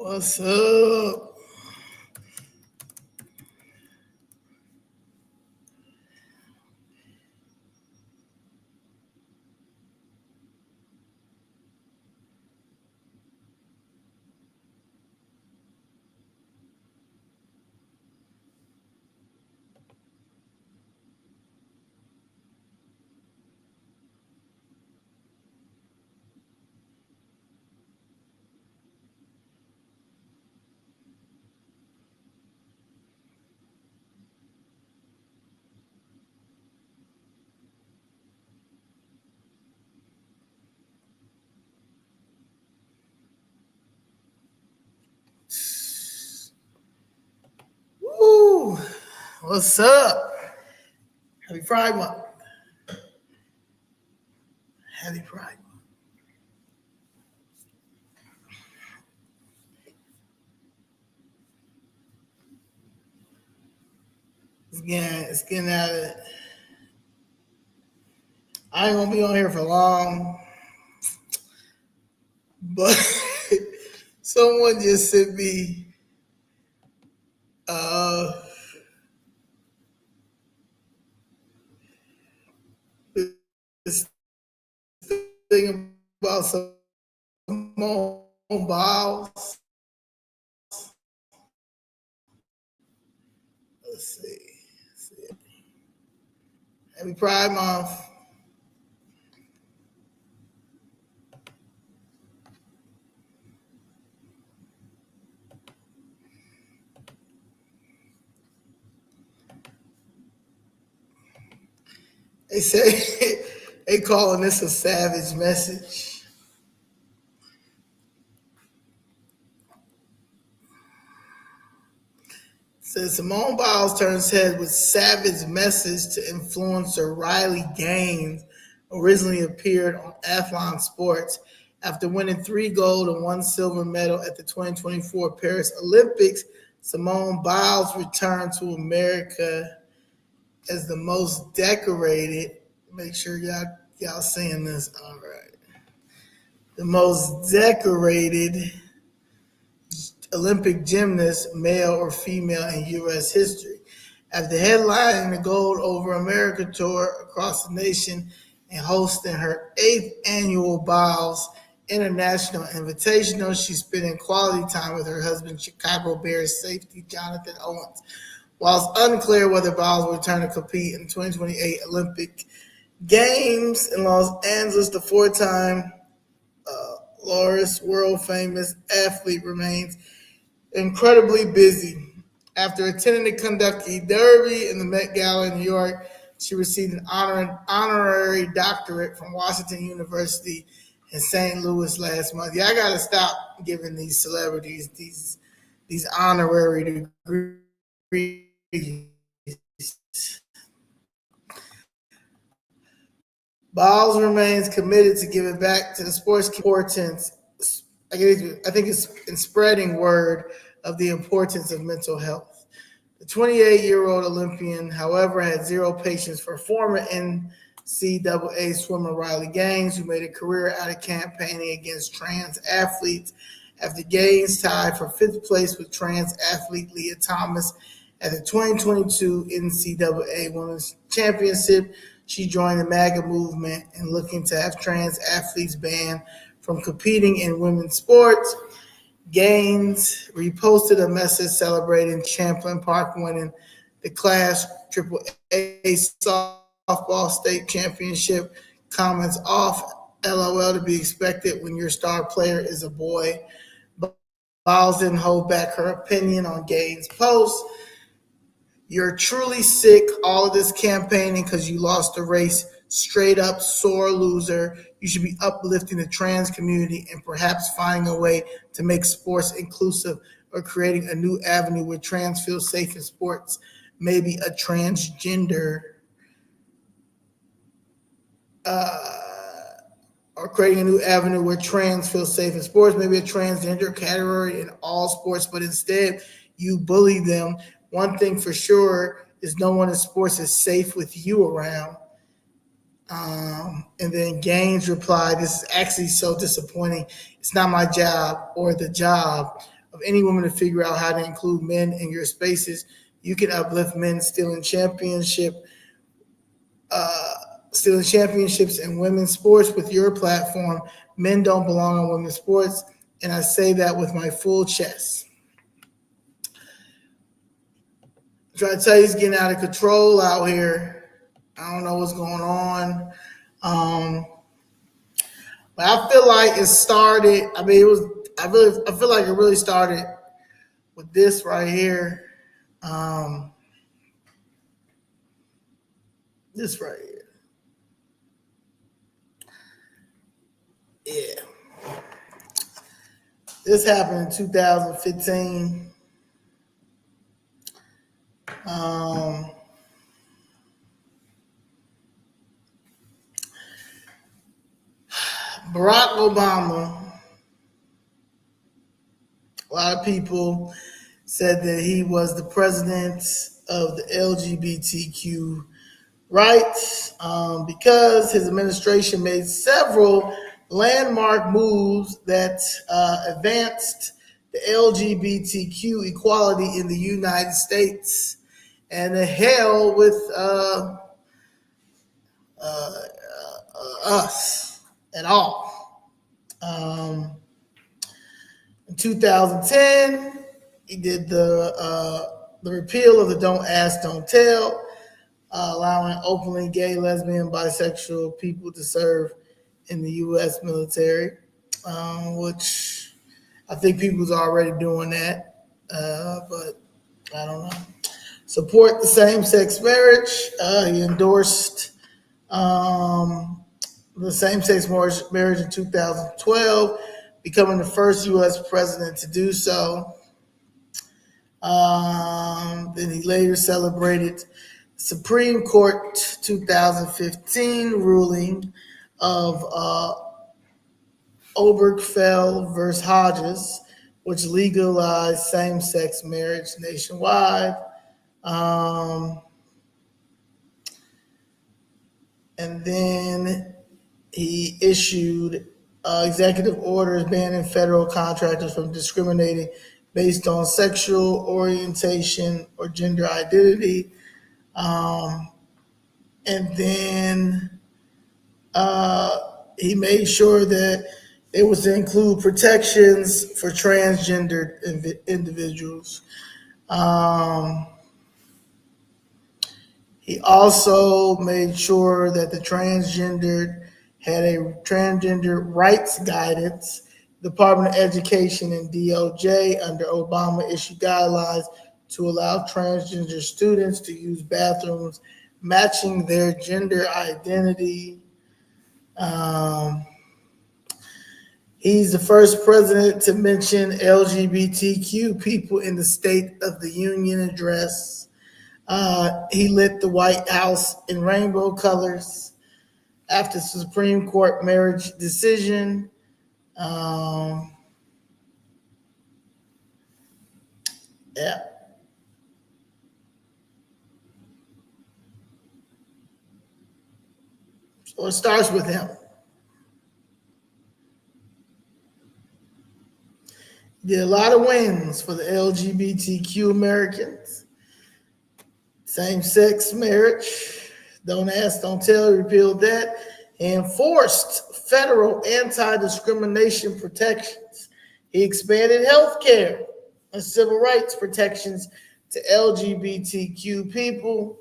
What's up? Woo! What's up? Happy Pride Month. Happy Pride Month. It's getting at it. I ain't gonna be on here for long, but someone just sent me this thing about Simone Biles. Let's see. Happy Pride Month. They say they calling this a savage message. Says Simone Biles turns head with savage message to influencer Riley Gaines, originally appeared on Athlon Sports after winning 3 gold and 1 silver medal at the 2024 Paris Olympics. Simone Biles returned to America as the most decorated. Make sure y'all seeing this. All right. The most decorated Olympic gymnast, male or female, in U.S. history. After headlining the Gold Over America tour across the nation and hosting her 8th annual Biles International Invitational, she's spending quality time with her husband, Chicago Bears safety Jonathan Owens. While it's unclear whether Biles will return to compete in the 2028 Olympic Games in Los Angeles, the 4-time Loris world-famous athlete remains incredibly busy. After attending the Kentucky Derby and the Met Gala in New York, she received an honorary doctorate from Washington University in St. Louis last month. Yeah, I gotta stop giving these celebrities these honorary degrees. Biles remains committed to giving back to the sport's importance. I think it's in spreading word of the importance of mental health. The 28-year-old Olympian, however, had zero patience for former NCAA swimmer Riley Gaines, who made a career out of campaigning against trans athletes. After Gaines tied for 5th place with trans athlete Leigh Thomas at the 2022 NCAA Women's Championship, she joined the MAGA movement and looking to have trans athletes banned from competing in women's sports. Gaines reposted a message celebrating Champlain Park winning the Class AAA softball state championship. Comments off, LOL to be expected when your star player is a boy. Biles didn't hold back her opinion on Gaines' post. You're truly sick, all of this campaigning because you lost the race. Straight up sore loser. You should be uplifting the trans community and perhaps finding a way to make sports inclusive or creating a new avenue where trans feel safe in sports. Maybe a transgender or creating a new avenue where trans feel safe in sports, maybe a transgender category in all sports, but instead you bully them. One thing for sure is no one in sports is safe with you around. And then Gaines replied, "This is actually so disappointing. It's not my job or the job of of any woman to figure out how to include men in your spaces. You can uplift men stealing championships in women's sports with your platform. Men don't belong on women's sports, and I say that with my full chest. I'm trying to tell you, it's getting out of control out here. I don't know what's going on. But I feel like it started. I mean, it was. I feel like it really started with this right here. This right here. Yeah. This happened in 2015. Barack Obama, a lot of people said that he was the president of the LGBTQ rights because his administration made several landmark moves that advanced the LGBTQ equality in the United States. And the hell with us at all. In 2010, he did the repeal of the Don't Ask, Don't Tell, allowing openly gay, lesbian, bisexual people to serve in the U.S. military, which I think people's already doing that, but I don't know. Support the same-sex marriage. He endorsed the same-sex marriage in 2012, becoming the first U.S. president to do so. Then he later celebrated Supreme Court 2015 ruling of Obergefell versus Hodges, which legalized same-sex marriage nationwide. And then he issued executive orders banning federal contractors from discriminating based on sexual orientation or gender identity. And then he made sure that it was to include protections for transgendered individuals. He also made sure that the transgendered had a transgender rights guidance. Department of Education and DOJ under Obama issued guidelines to allow transgender students to use bathrooms matching their gender identity. He's the first president to mention LGBTQ people in the State of the Union address. He lit the White House in rainbow colors after the Supreme Court marriage decision. Yeah. So it starts with him. He did a lot of wins for the LGBTQ Americans. Same-sex marriage, don't ask, don't tell, repealed that, and enforced federal anti-discrimination protections. He expanded health care and civil rights protections to LGBTQ people.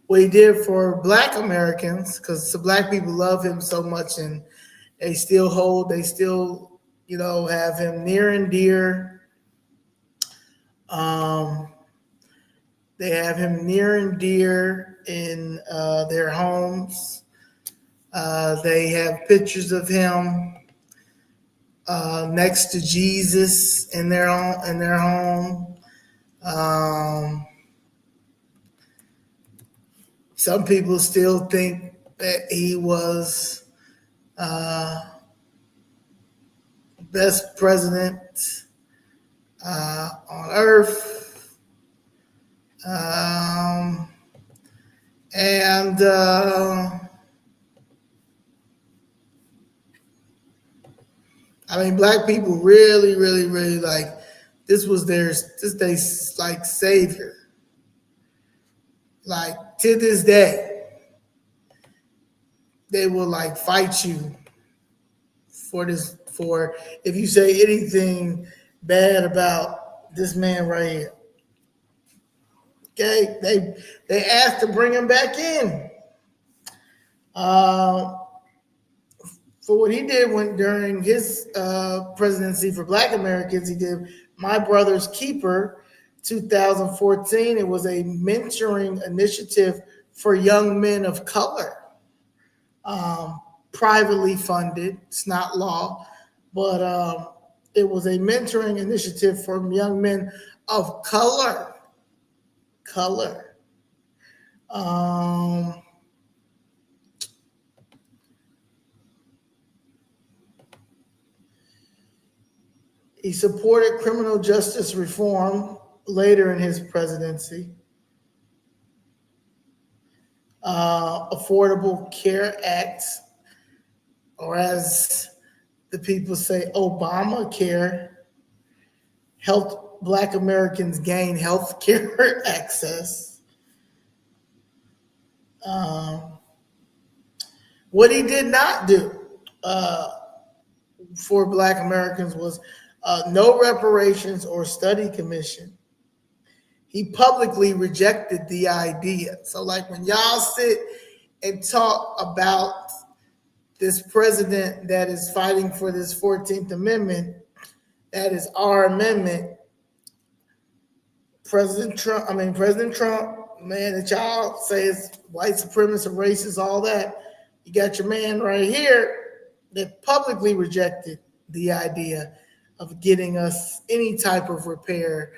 What he did for Black Americans, because the Black people love him so much, and they still have him near and dear. They have him near and dear in their homes. They have pictures of him next to Jesus in their home. Some people still think that he was best president on earth. And I mean, black people really, really, really like this was they like savior. Like to this day, they will like fight you for this for if you say anything bad about this man right here. Okay, they asked to bring him back in uh, for what he did when during his presidency for Black Americans. He did My Brother's Keeper, 2014. It was a mentoring initiative for young men of color, um, privately funded. It's not law, but it was a mentoring initiative for young men of color. Color. Um, he supported criminal justice reform later in his presidency. Affordable Care Act, or as the people say, Obamacare, helped Black Americans gain health care access. Um, what he did not do uh, for Black Americans was no reparations or study commission. He publicly rejected the idea. So, like when y'all sit and talk about this president that is fighting for this 14th Amendment, that is our amendment. President Trump, man, that y'all say is white supremacist, racist, all that. You got your man right here that publicly rejected the idea of getting us any type of repair.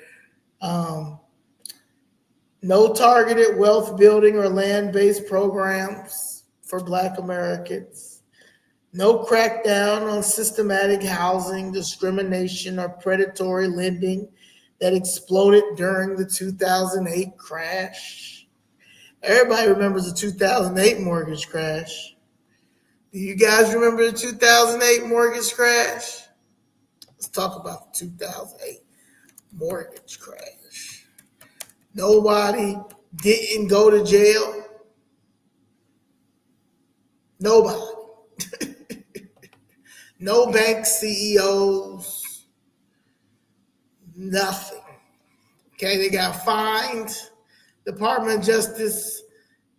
Um, no targeted wealth building or land based programs for Black Americans. No crackdown on systematic housing discrimination or predatory lending that exploded during the 2008 crash. Everybody remembers the 2008 mortgage crash. Do you guys remember the 2008 mortgage crash? Let's talk about the 2008 mortgage crash. Nobody didn't go to jail. Nobody. No bank CEOs. Nothing. Okay, they got fined. Department of Justice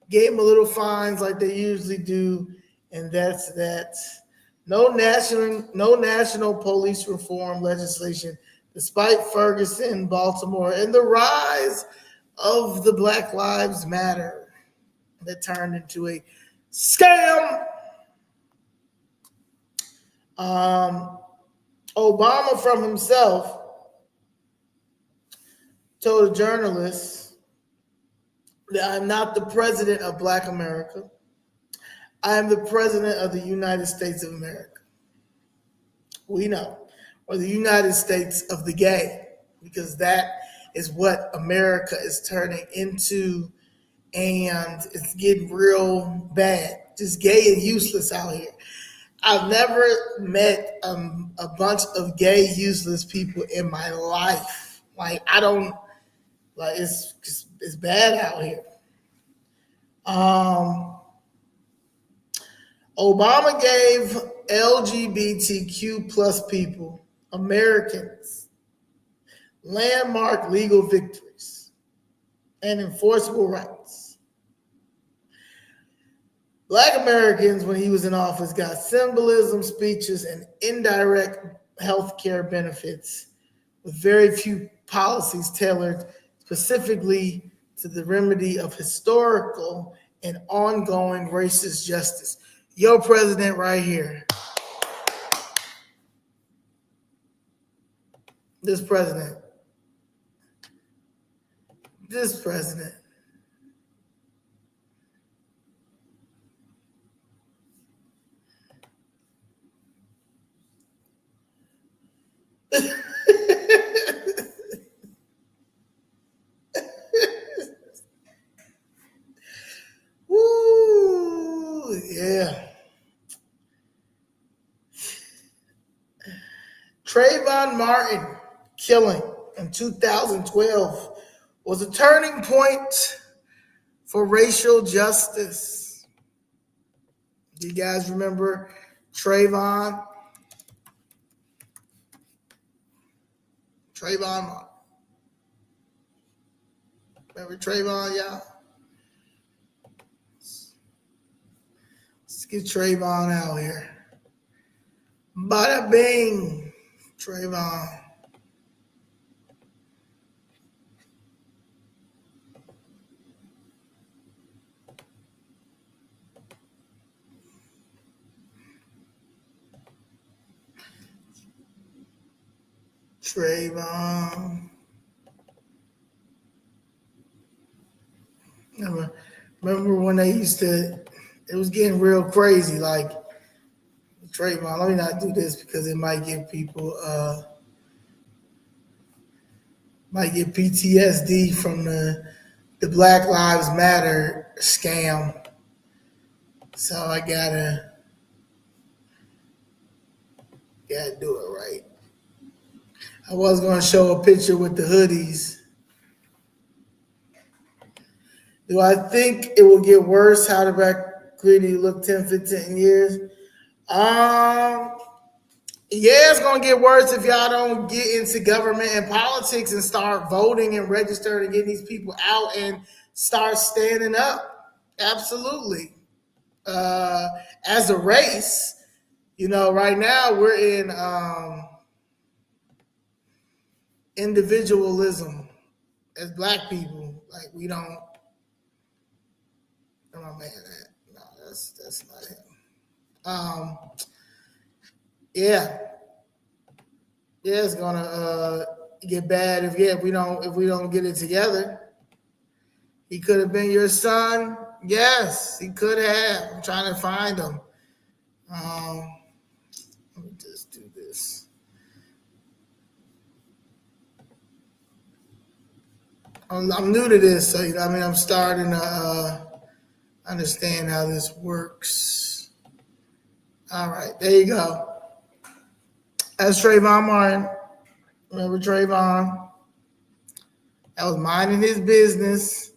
gave them a little fines like they usually do, and that's that. No national police reform legislation, despite Ferguson, Baltimore, and the rise of the Black Lives Matter that turned into a scam. Obama from himself told a journalist that I'm not the president of Black America. I am the president of the United States of America. We know. Or the United States of the gay, because that is what America is turning into, and it's getting real bad. Just gay and useless out here. I've never met a bunch of gay, useless people in my life. Like, I don't, like, it's bad out here. Obama gave LGBTQ plus people, Americans, landmark legal victories and enforceable rights. Black Americans, when he was in office, got symbolism, speeches, and indirect health care benefits with very few policies tailored specifically to the remedy of historical and ongoing racist justice. Your president right here. This president. This president. Woo, yeah. Trayvon Martin killing in 2012 was a turning point for racial justice. Do you guys remember Trayvon? Trayvon Martin. Remember Trayvon, y'all? Let's get Trayvon out here. Bada bing, Trayvon. Trayvon. Remember when they used to, it was getting real crazy. Like, Trayvon, let me not do this because it might give people, might get PTSD from the Black Lives Matter scam. So I gotta do it right. I was gonna show a picture with the hoodies. Do I think it will get worse how the Black community look 10, 15 years? Yeah, it's gonna get worse if y'all don't get into government and politics and start voting and registering and getting these people out and start standing up. Absolutely. As a race, right now we're in individualism as Black people. Like, we don't. Oh my man, no, that's not him. Yeah, it's gonna get bad if we don't get it together. He could have been your son. Yes, he could have. I'm trying to find him. Let me just do this. I'm new to this, so I'm starting to understand how this works. All right, there you go. That's Trayvon Martin. Remember Trayvon? That was minding his business,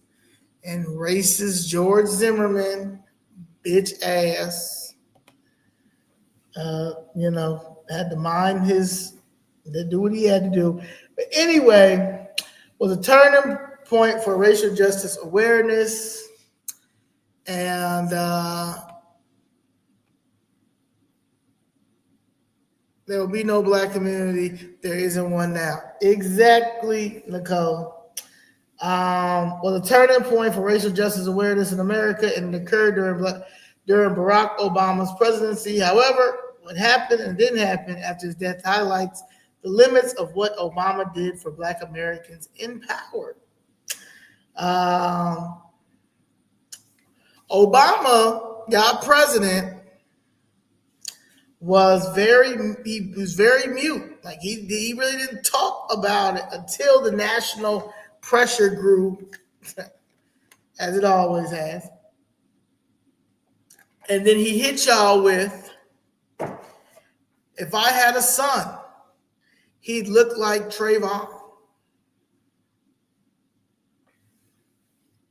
and racist George Zimmerman, bitch ass, had to mind to do what he had to do. But anyway, was a turning point for racial justice awareness, and there will be no Black community. There isn't one now. Exactly, Nicole. Was a turning point for racial justice awareness in America, and it occurred during Barack Obama's presidency. However, what happened and didn't happen after his death highlights the limits of what Obama did for Black Americans in power. Obama got president, was very mute. Like, he really didn't talk about it until the national pressure grew, as it always has. And then he hit y'all with, if I had a son, he'd look like Trayvon.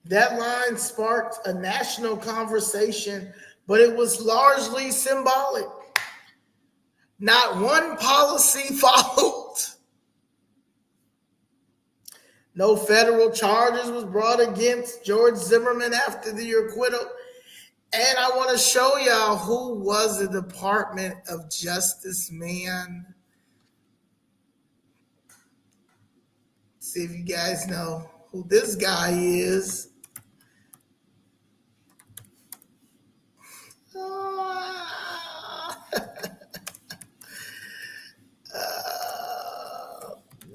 That line sparked a national conversation, but it was largely symbolic. Not one policy followed. No federal charges was brought against George Zimmerman after the acquittal. And I want to show y'all who was the Department of Justice man. See if you guys know who this guy is.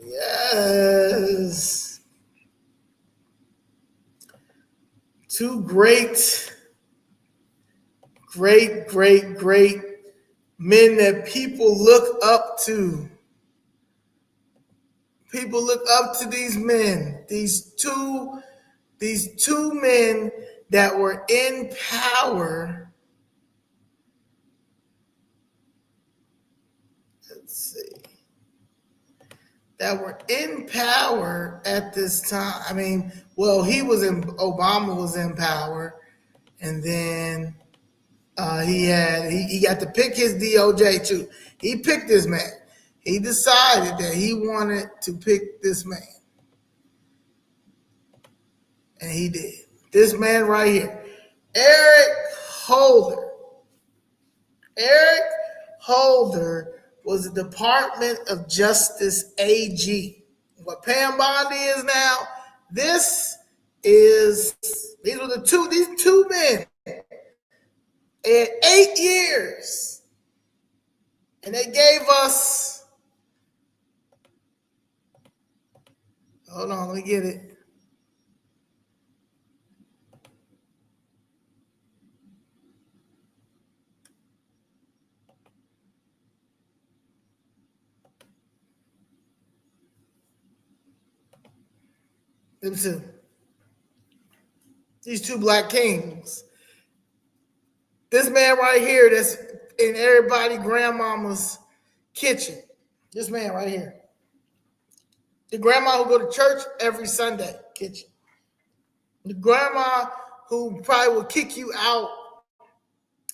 Yes. Two great men that people look up to. People look up to these men. These two men that were in power. Let's see. that were in power at this time. I mean, well, Obama was in power, and then he got to pick his DOJ too. He picked this man. He decided that he wanted to pick this man, and he did. This man right here, Eric Holder. Eric Holder was the Department of Justice AG. What Pam Bondi is now, these were these two men in 8 years. And they gave us, hold on, let me get it. These two black kings. This man right here that's in everybody grandmama's kitchen. This man right here. The grandma who go to church every Sunday kitchen. The grandma who probably will kick you out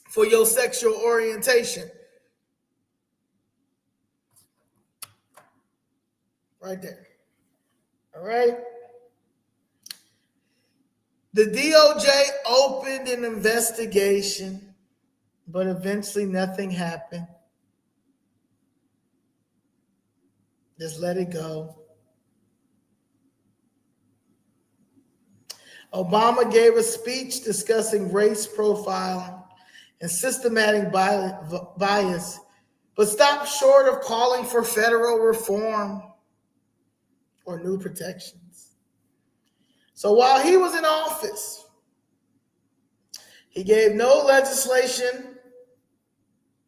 for your sexual orientation. Right there. All right. The DOJ opened an investigation, but eventually nothing happened. Just let it go. Obama gave a speech discussing race profiling and systematic bias, but stopped short of calling for federal reform or new protections. So while he was in office, he gave no legislation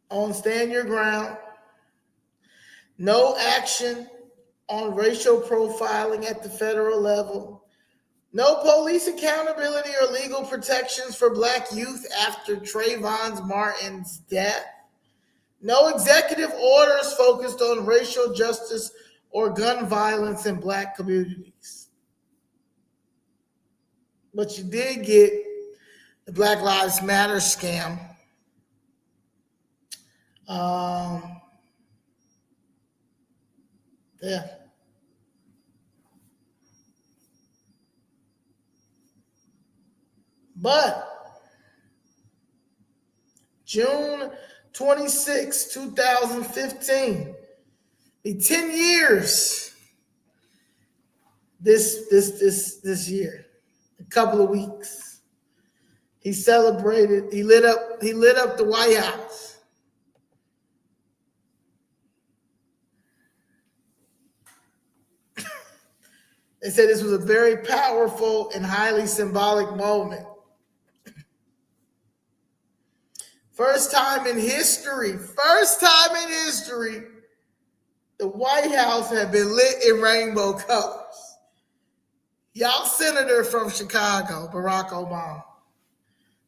on stand your ground, no action on racial profiling at the federal level, no police accountability or legal protections for black youth after Trayvon Martin's death, no executive orders focused on racial justice or gun violence in black communities. But you did get the Black Lives Matter scam. Yeah. But June 26, 2015, be 10 years this year, a couple of weeks. He celebrated, he lit up the White House. They said this was a very powerful and highly symbolic moment. First time in history, the White House had been lit in rainbow colors. Y'all senator from Chicago, Barack Obama,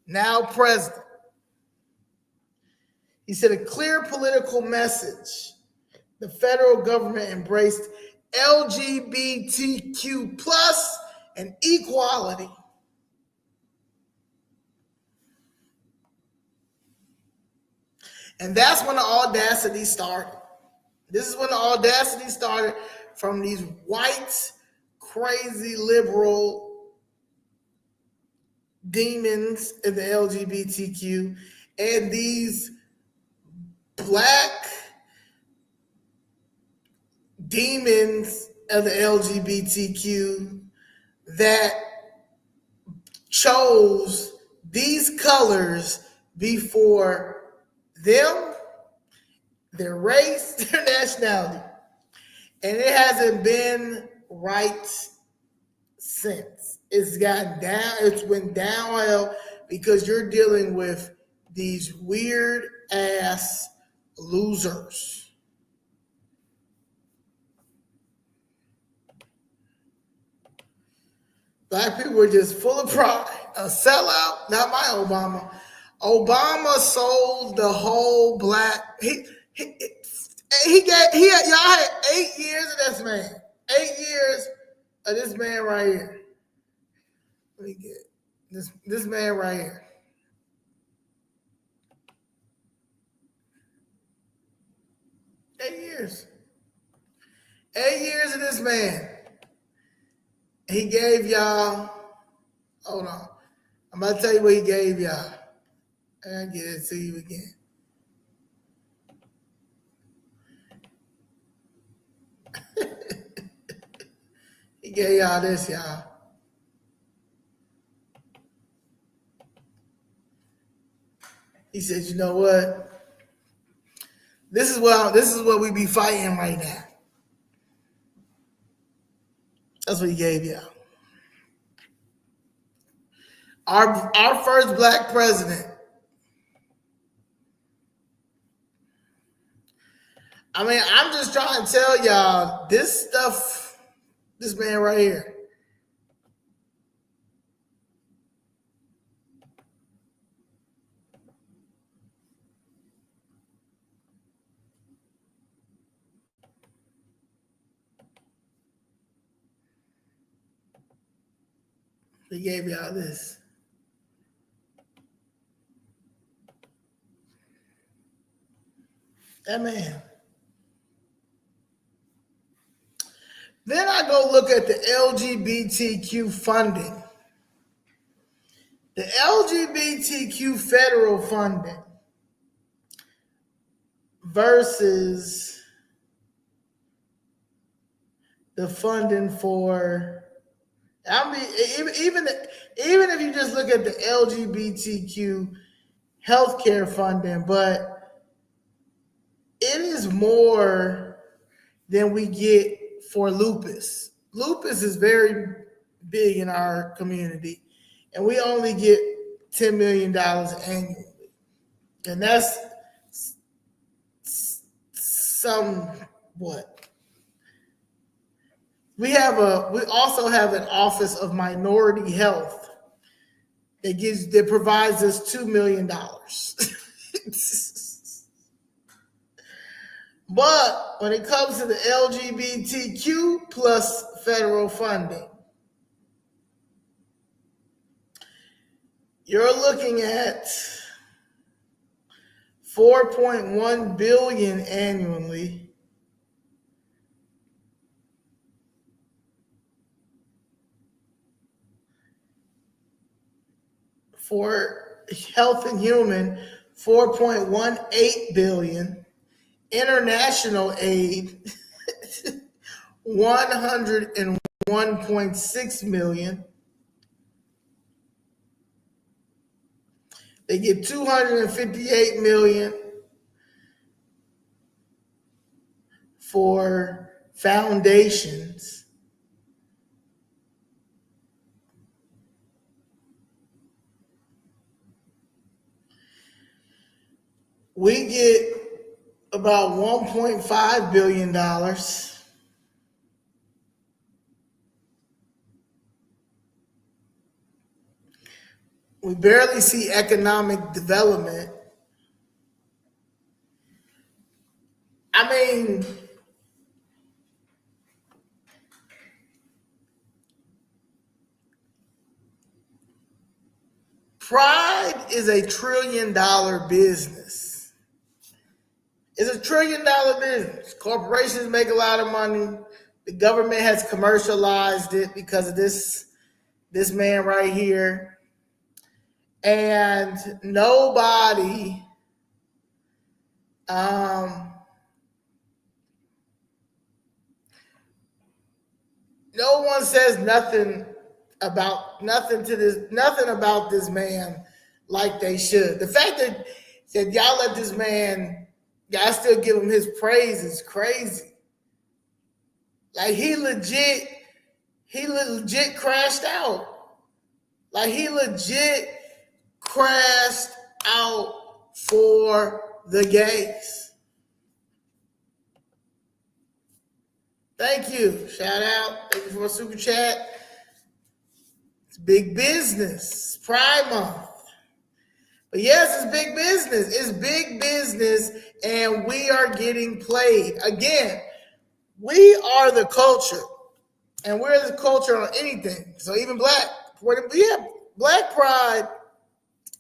now president. He said a clear political message. The federal government embraced LGBTQ plus and equality. And that's when the audacity started. This is when the audacity started from these white, crazy liberal demons in the LGBTQ and these black demons of the LGBTQ that chose these colors before them, their race, their nationality. And it hasn't been right since. It's went downhill because you're dealing with these weird ass losers. Black people were just full of pride. A sellout, not my Obama. Obama sold the whole black. Y'all had 8 years of this man. 8 years of this man right here. Let me get this man right here. Eight years. 8 years of this man. He gave y'all. Hold on. I'm about to tell you what he gave y'all. I'll get it to you again. He gave y'all this, y'all. He said, "You know what? This is what we be fighting right now." That's what he gave y'all. Our first black president. I mean, I'm just trying to tell y'all this stuff. This man right here. He gave y'all this. That man. Then I go look at the LGBTQ funding. The LGBTQ federal funding versus the funding for, I mean, even if you just look at the LGBTQ healthcare funding, but it is more than we get for lupus. Lupus is very big in our community, and we only get $10 million annually. And that's somewhat. We also have an Office of Minority Health that provides us $2 million. But when it comes to the LGBTQ plus federal funding, you're looking at $4.1 billion annually for health and human, $4.18 billion. International aid, $101.6 million. They get $258 million for foundations. We get about $1.5 billion. We barely see economic development. I mean, Pride is a $1 trillion business. It's a $1 trillion business. Corporations make a lot of money. The government has commercialized it because of this man right here. And nobody no one says nothing about this man like they should. The fact that y'all let this man, y'all still give him his praise is crazy. Like he legit crashed out. Like he legit crashed out for the gays. Thank you. Shout out. Thank you for a super chat. It's big business. Pride Month. But yes, it's big business. It's big business, and we are getting played. Again, we are the culture, and we're the culture on anything. So even black pride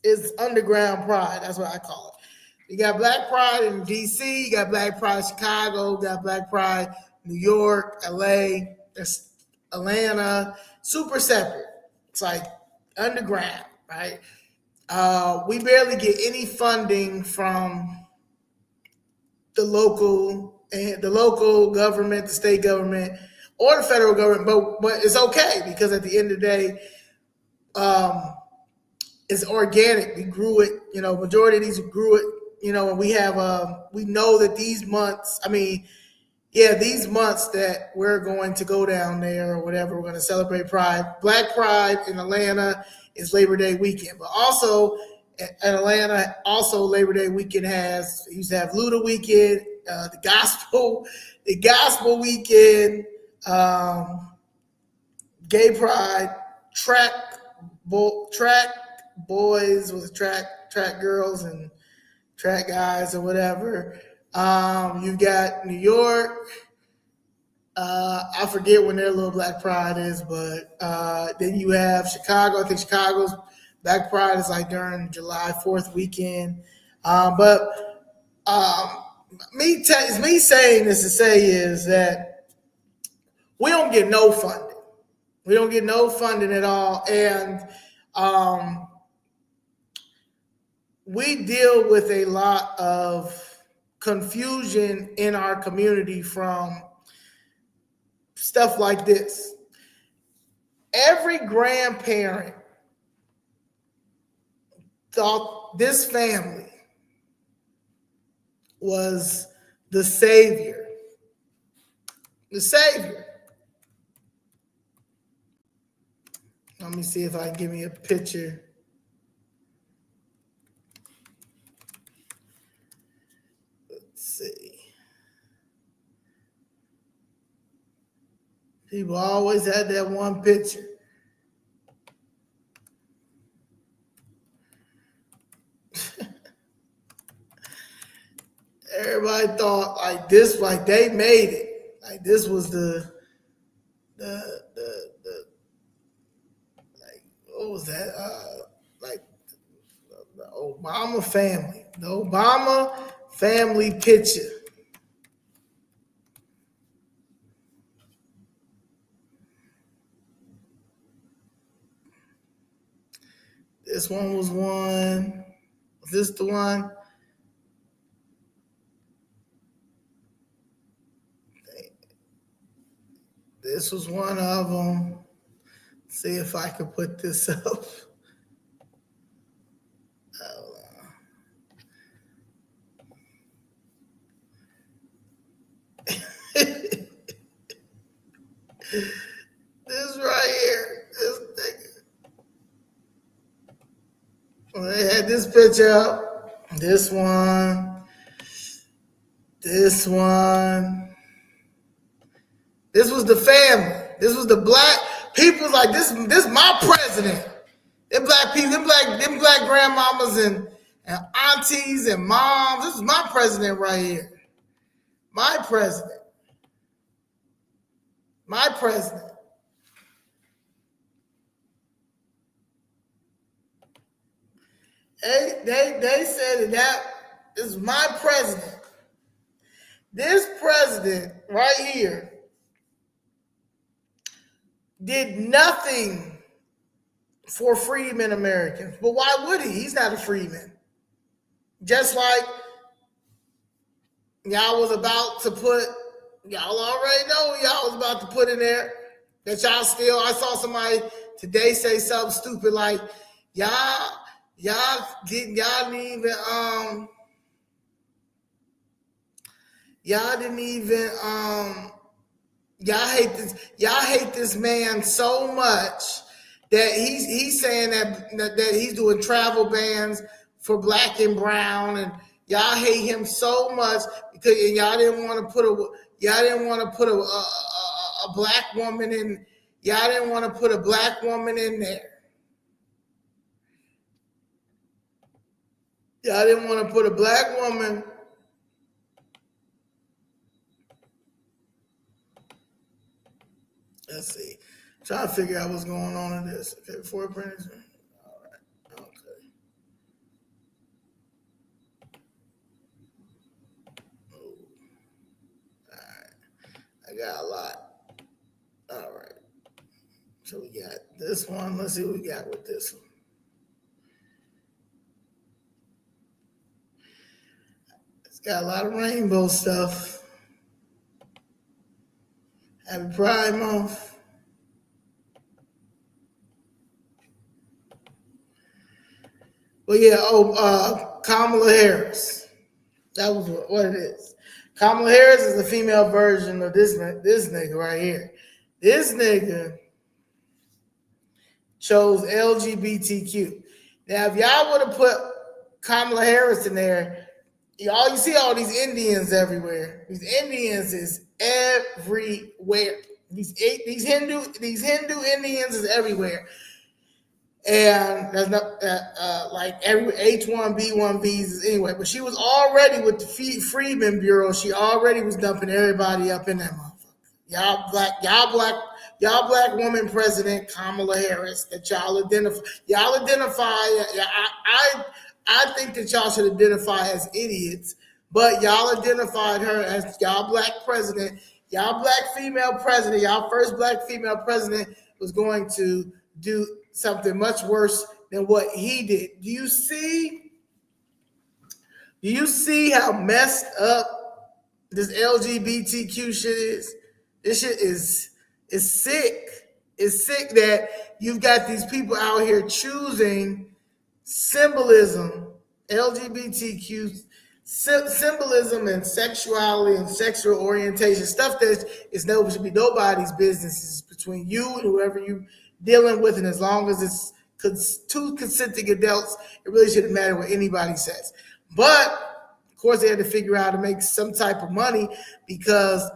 is underground pride. That's what I call it. You got black pride in DC, you got black pride Chicago, you got black pride New York, LA, Atlanta, super separate. It's like underground, right? We barely get any funding from the local government, the state government, or the federal government. But it's okay because at the end of the day, it's organic. We grew it. Majority of these grew it. And we have we know that these months. These months that we're going to go down there or whatever, we're going to celebrate Pride. Black Pride in Atlanta is Labor Day weekend, but also in Atlanta, also Labor Day weekend used to have Luda weekend, the gospel weekend, gay pride, track boys with track girls and track guys or whatever. You got New York. I forget when their little Black Pride is, but then you have Chicago. I think Chicago's Black Pride is like during July 4th weekend. Me saying this to say is that we don't get no funding. We don't get no funding at all, and we deal with a lot of confusion in our community from stuff like this. Every grandparent thought this family was the savior. The savior. Let me see if I can give me a picture. Let's see. People always had that one picture. Everybody thought like this, like they made it. Like this was the like what was that? Like the Obama family. The Obama family picture. This one was one. Was this the one? This was one of them. See if I could put this up. This right here. This nigga. They had this picture up. This one. This one. This was the family. This was the black people. Like this my president. Them black people, them black grandmamas and aunties and moms. This is my president right here. My president. My president. They said that is my president. This president right here did nothing for freedmen Americans. But why would he? He's not a freedman. Just like y'all was about to put, y'all already know y'all was about to put in there that y'all still, I saw somebody today say something stupid like, y'all didn't even y'all hate this man so much that he's saying that he's doing travel bans for black and brown, and y'all hate him so much because y'all didn't want to put a black woman in. Y'all didn't want to put a black woman in there. Y'all didn't want to put a black woman. Let's see. Trying to figure out what's going on in this. Okay, before apprentice. All right. Okay. Oh, all right. I got a lot. All right. So we got this one. Let's see what we got with this one. It's got a lot of rainbow stuff. Happy Pride Month. But yeah, Kamala Harris. That was what it is. Kamala Harris is the female version of this nigga right here. This nigga chose LGBTQ. Now, if y'all would have put Kamala Harris in there, you see all these Indians everywhere. These Indians is everywhere. These Hindu Indians is everywhere. And there's not like every H1B1 visas anyway. But she was already with the Freedman Bureau. She already was dumping everybody up in that motherfucker. Y'all black woman president Kamala Harris that y'all identify. I think that y'all should identify as idiots, but y'all identified her as y'all black president. Y'all black female president. Y'all first black female president was going to do something much worse than what he did. Do you see how messed up this LGBTQ shit is? This shit is sick. It's sick that you've got these people out here choosing symbolism, LGBTQ symbolism and sexuality and sexual orientation, stuff that should be nobody's business. It's between you and whoever you dealing with, and as long as it's two consenting adults, it really shouldn't matter what anybody says. But of course, they had to figure out how to make some type of money, because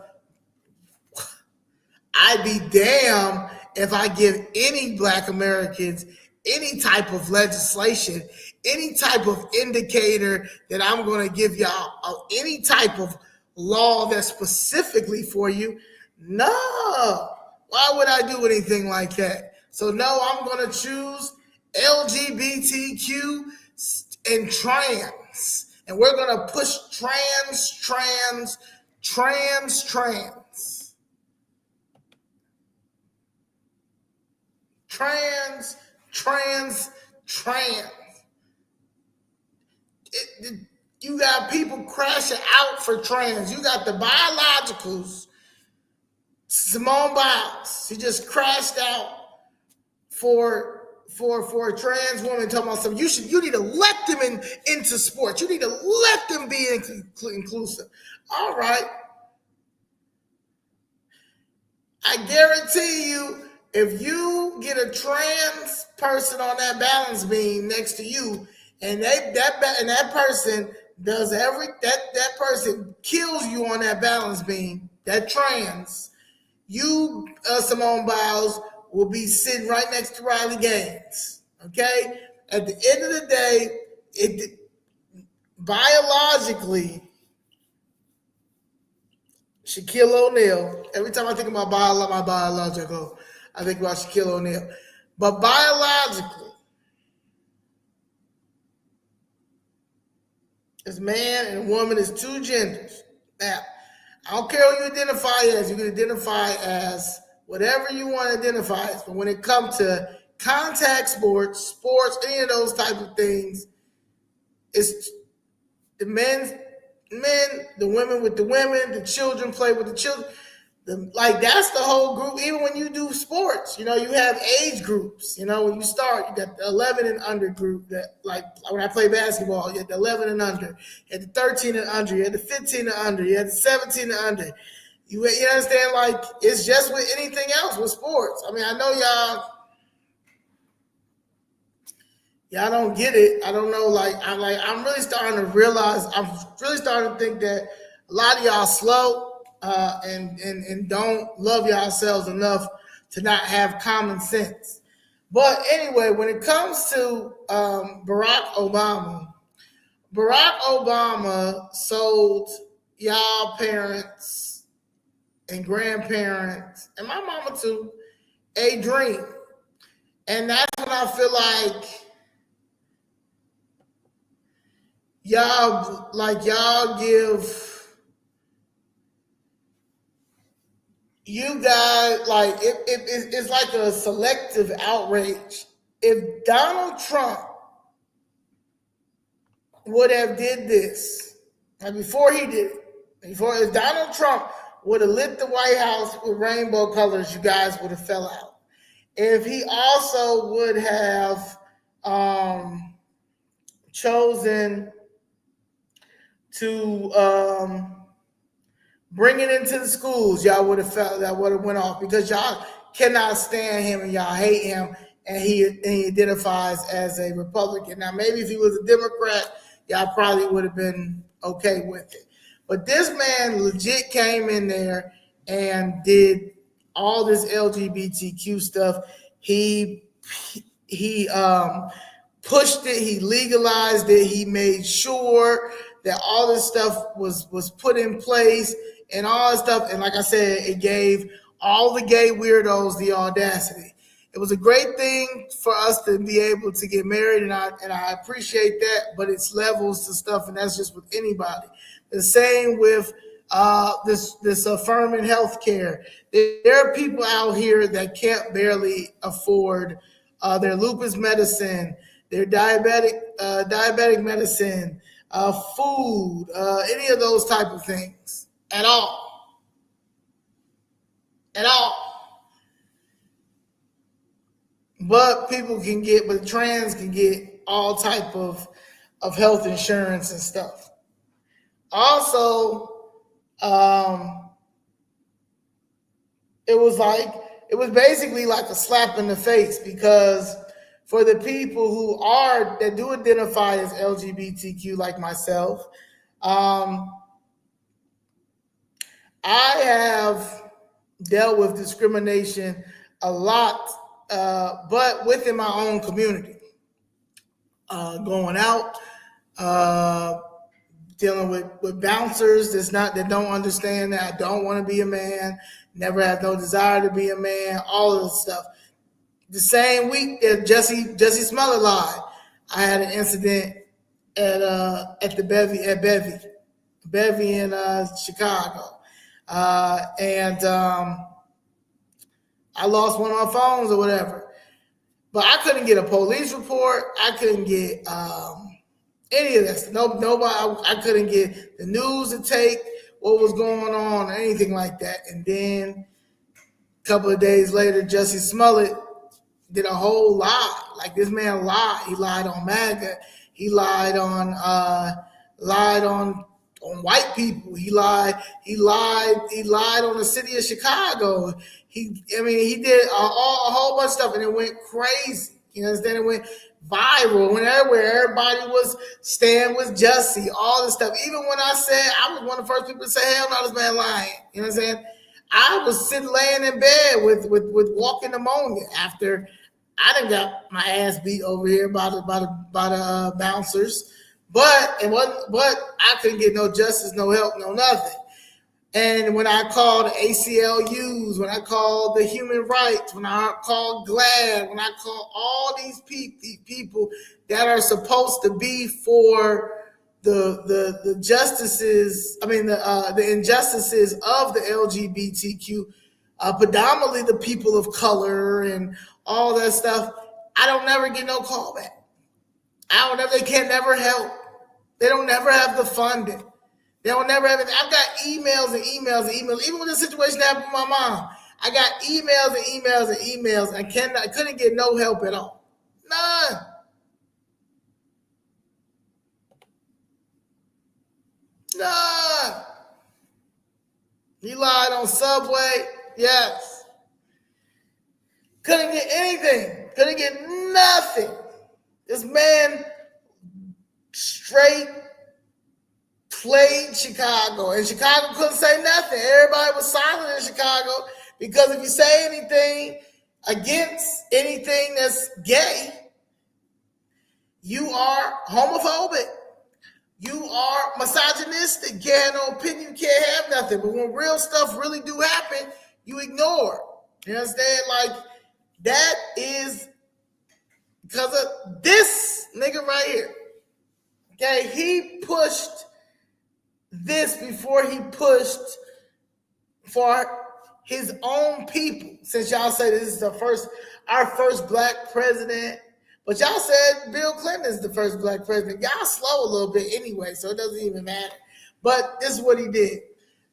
I'd be damned if I give any black Americans any type of legislation, any type of indicator that I'm going to give y'all, any type of law that's specifically for you. No. Why would I do anything like that? So no, I'm going to choose LGBTQ and trans. And we're going to push trans. You got people crashing out for trans. You got the biologicals. Simone Biles, she just crashed out for a trans woman, talking about something. You need to let them into sports. You need to let them be inclusive. All right. I guarantee you, if you get a trans person on that balance beam next to you, and that person does that person kills you on that balance beam, that trans, you, Simone Biles, will be sitting right next to Riley Gaines. Okay? At the end of the day, biologically, Shaquille O'Neal, every time I think about my biological, I think about Shaquille O'Neal. But biologically, as man and woman is two genders. Now, I don't care who you identify as. You can identify as whatever you want to identify as. But when it comes to contact sports, any of those type of things, it's the men, the women with the women, the children play with the children. That's the whole group. Even when you do sports, you have age groups. When you start, you got the 11 and under group. That, like when I play basketball, you had the 11 and under, you had the 13 and under, you had the 15 and under, you had the 17 and under. You understand? Like, it's just with anything else with sports. I mean, I know y'all don't get it. I don't know. I'm really starting to realize. I'm really starting to think that a lot of y'all slow. And don't love yourselves enough to not have common sense. But anyway, when it comes to Barack Obama, Barack Obama sold y'all parents and grandparents, and my mama too, a dream. And that's when I feel like y'all give you guys it's like a selective outrage. If Donald Trump would have did this, and before he did it, if Donald Trump would have lit the White House with rainbow colors, you guys would have fell out. If he also would have chosen to bring it into the schools, y'all would have felt that would have went off, because y'all cannot stand him and y'all hate him, and he identifies as a Republican. Now, maybe if he was a Democrat, y'all probably would have been okay with it. But this man legit came in there and did all this LGBTQ stuff. He pushed it. He legalized it. He made sure that all this stuff was put in place and all this stuff. And like I said, it gave all the gay weirdos the audacity. It was a great thing for us to be able to get married, and I appreciate that. But it's levels to stuff, and that's just with anybody. The same with this affirming healthcare. There are people out here that can't barely afford their lupus medicine, their diabetic medicine, food, any of those type of things at all. But trans can get all type of health insurance and stuff. Also, it was basically like a slap in the face, because for the people that do identify as LGBTQ, like myself, I have dealt with discrimination a lot, but within my own community, going out, dealing with bouncers that don't understand that I don't want to be a man, never had no desire to be a man, all of this stuff. The same week that Jesse Smollett lied, I had an incident at the Bevy in Chicago, and I lost one of my phones or whatever. But I couldn't get a police report. I couldn't get any of that. Nobody. I couldn't get the news to take what was going on or anything like that. And then a couple of days later, Jesse Smollett did a whole lie. Like, this man lied. He lied on MAGA. He lied on white people. He lied on the city of Chicago. He did a whole bunch of stuff, and it went crazy. You understand? It went viral. Went everywhere. Everybody was staying with Jussie. All this stuff. Even when I said, I was one of the first people to say, "Hell no, this man lying." You know what I'm saying? I was laying in bed with walking pneumonia after I done got my ass beat over here by the bouncers. But I couldn't get no justice, no help, no nothing. And when I called the ACLUs, when I called the human rights, when I called GLAAD, when I called all these people that are supposed to be for the justices, the injustices of the LGBTQ, predominantly the people of color and all that stuff, I don't never get no callback. They can't never help. They don't never have the funding. They don't never have it. I've got emails and emails and emails. Even when the situation happened with my mom, I got emails and emails and emails, and I couldn't get no help at all. None. He lied on Subway. Yes. Couldn't get anything. Couldn't get nothing. This man straight played Chicago, and Chicago couldn't say nothing. Everybody was silent in Chicago, because if you say anything against anything that's gay, you are homophobic. you are misogynistic, you have no opinion, you can't have nothing. But when real stuff really do happen, you ignore. You understand? Like, that is because of this nigga right here. Okay, he pushed this before he pushed for his own people. Since y'all say this is our first black president, but y'all said Bill Clinton is the first black president. Y'all slow a little bit anyway, so it doesn't even matter. But this is what he did.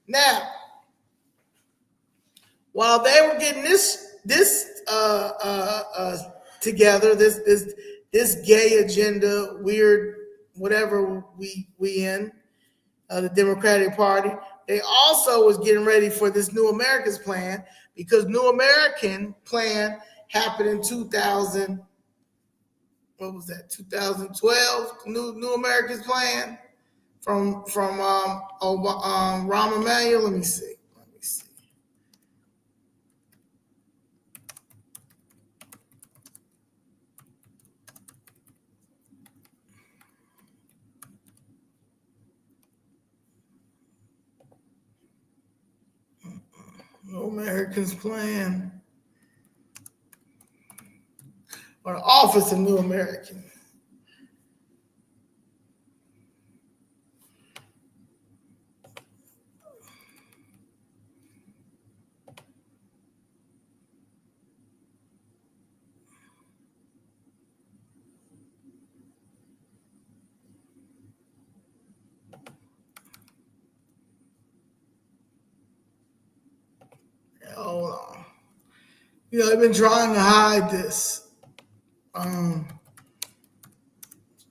Now, while they were getting this together, this gay agenda, weird whatever we in the Democratic Party, they also was getting ready for this New Americans plan, because New American plan happened in 2000. What was that? 2012. New Americans plan from Rahm Emanuel. Let me see. New Americans plan, or the Office of New American. Hold on. I've been trying to hide this.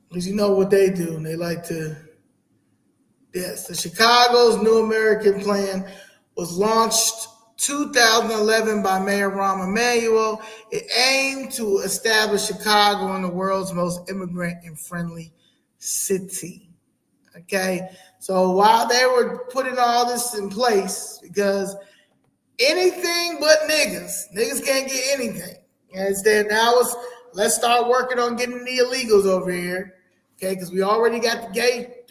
Because you know what they do. They like to. Yes, the Chicago's New American Plan was launched 2011 by Mayor Rahm Emanuel. It aimed to establish Chicago in the world's most immigrant and friendly city. Okay, so while they were putting all this in place, because anything but niggas can't get anything. You understand? Now let's start working on getting the illegals over here. Okay, because we already got gay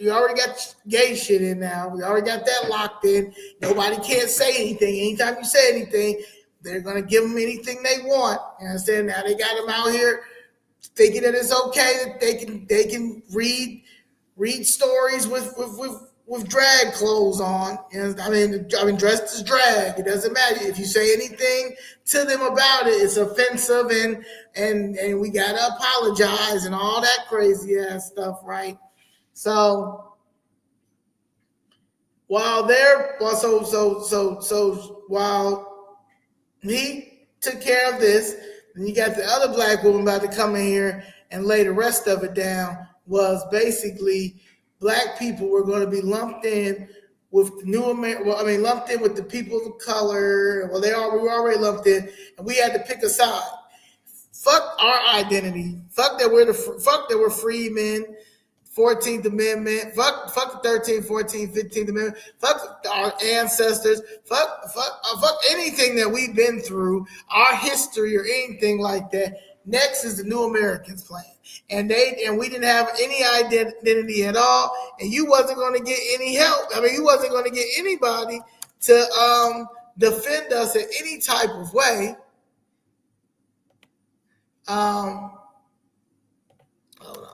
shit in now. We already got that locked in. Nobody can't say anything. Anytime you say anything, they're gonna give them anything they want. You understand? Now they got them out here thinking that it's okay that they can read stories with drag clothes on. I mean, dressed as drag. It doesn't matter if you say anything to them about it. It's offensive, and we gotta apologize and all that crazy ass stuff, right? So while he took care of this, and you got the other black woman about to come in here and lay the rest of it down. Was basically black people were going to be lumped in with the new America. Well, I mean, lumped in with the people of color. Well, we were already lumped in, and we had to pick a side. Fuck our identity. Fuck that we're Freedmen. 14th Amendment, fuck the 13th, 14th, 15th Amendment, fuck our ancestors, fuck anything that we've been through, our history or anything like that. Next is the New Americans plan. And we didn't have any identity at all, and you wasn't going to get any help. I mean, you wasn't going to get anybody to defend us in any type of way. Hold on.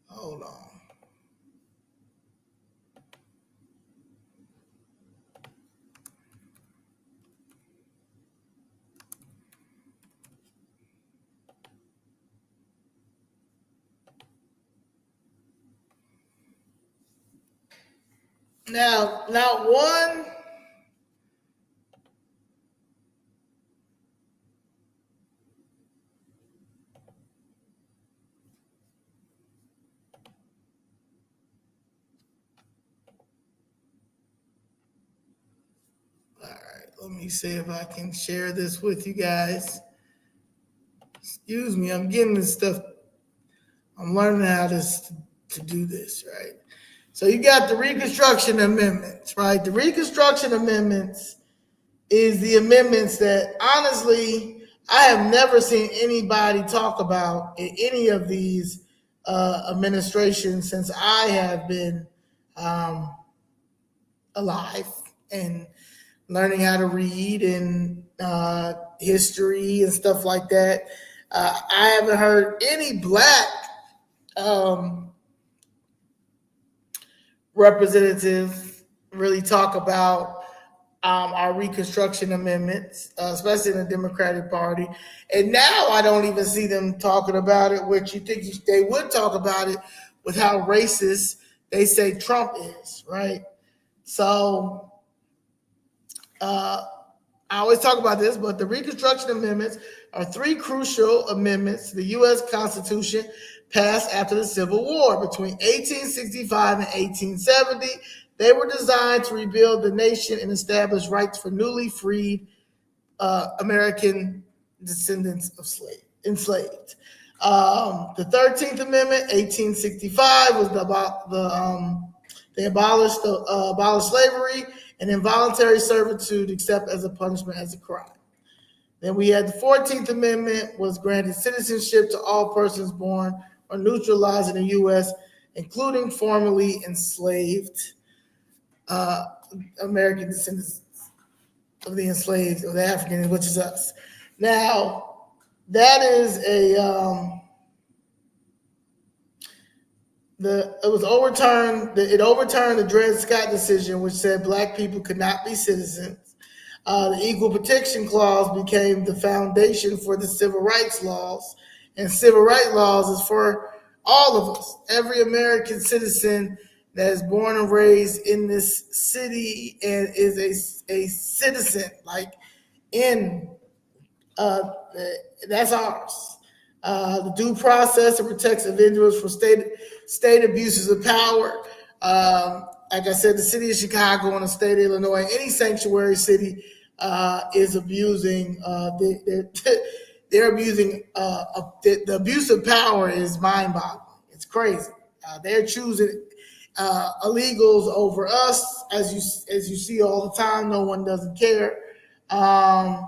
Hold on. Now, not one. All right, let me see if I can share this with you guys. Excuse me, I'm getting this stuff I'm learning how to do this, right? So you got the Reconstruction Amendments, right? The Reconstruction Amendments is the amendments that honestly I have never seen anybody talk about in any of these administrations since I have been um, alive and learning how to read and history and stuff like that. I haven't heard any black um, representative really talk about our Reconstruction Amendments, especially in the Democratic Party. And now I don't even see them talking about it, which you think they would talk about it with how racist they say Trump is, right? So I always talk about this, but the Reconstruction Amendments are three crucial amendments to the U.S. Constitution passed after the Civil War between 1865 and 1870. They were designed to rebuild the nation and establish rights for newly freed American descendants of enslaved. The 13th Amendment, 1865, was they abolished slavery and involuntary servitude, except as a punishment as a crime. Then we had the 14th Amendment, was granted citizenship to all persons born or naturalized in the U.S., including formerly enslaved uh, American descendants of the enslaved, of the Africans, which is us. Now, that is it was overturned. It overturned the Dred Scott decision, which said black people could not be citizens. The Equal Protection Clause became the foundation for the civil rights laws, and civil rights laws is for all of us, every American citizen that is born and raised in this city and is a citizen, like in that's ours. The due process that protects individuals from state abuses of power. Like I said, the city of Chicago and the state of Illinois, any sanctuary city is abusing. They're abusing. The abuse of power is mind-boggling. It's crazy. They're choosing illegals over us, as you see all the time. No one doesn't care. And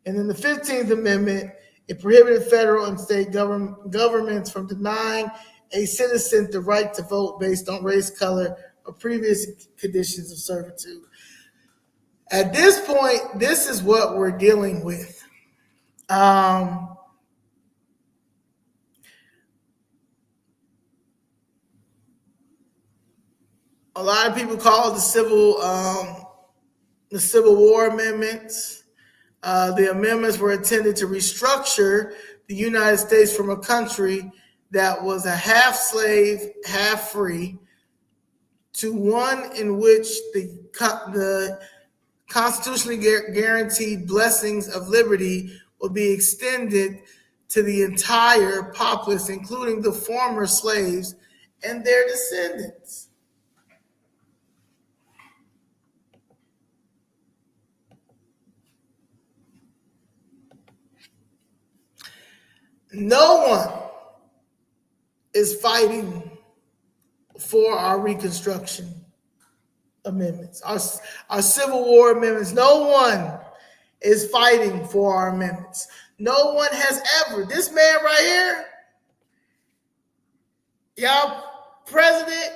then the 15th Amendment, it prohibited federal and state governments from denying a citizen the right to vote based on race, color, or previous conditions of servitude. At this point, this is what we're dealing with. A lot of people call it the Civil War amendments. The amendments were intended to restructure the United States from a country that was a half slave, half free, to one in which the constitutionally guaranteed blessings of liberty would be extended to the entire populace, including the former slaves and their descendants. No one is fighting for our Reconstruction amendments, our Civil War amendments. No one is fighting for our amendments. No one has ever. This man right here, y'all president,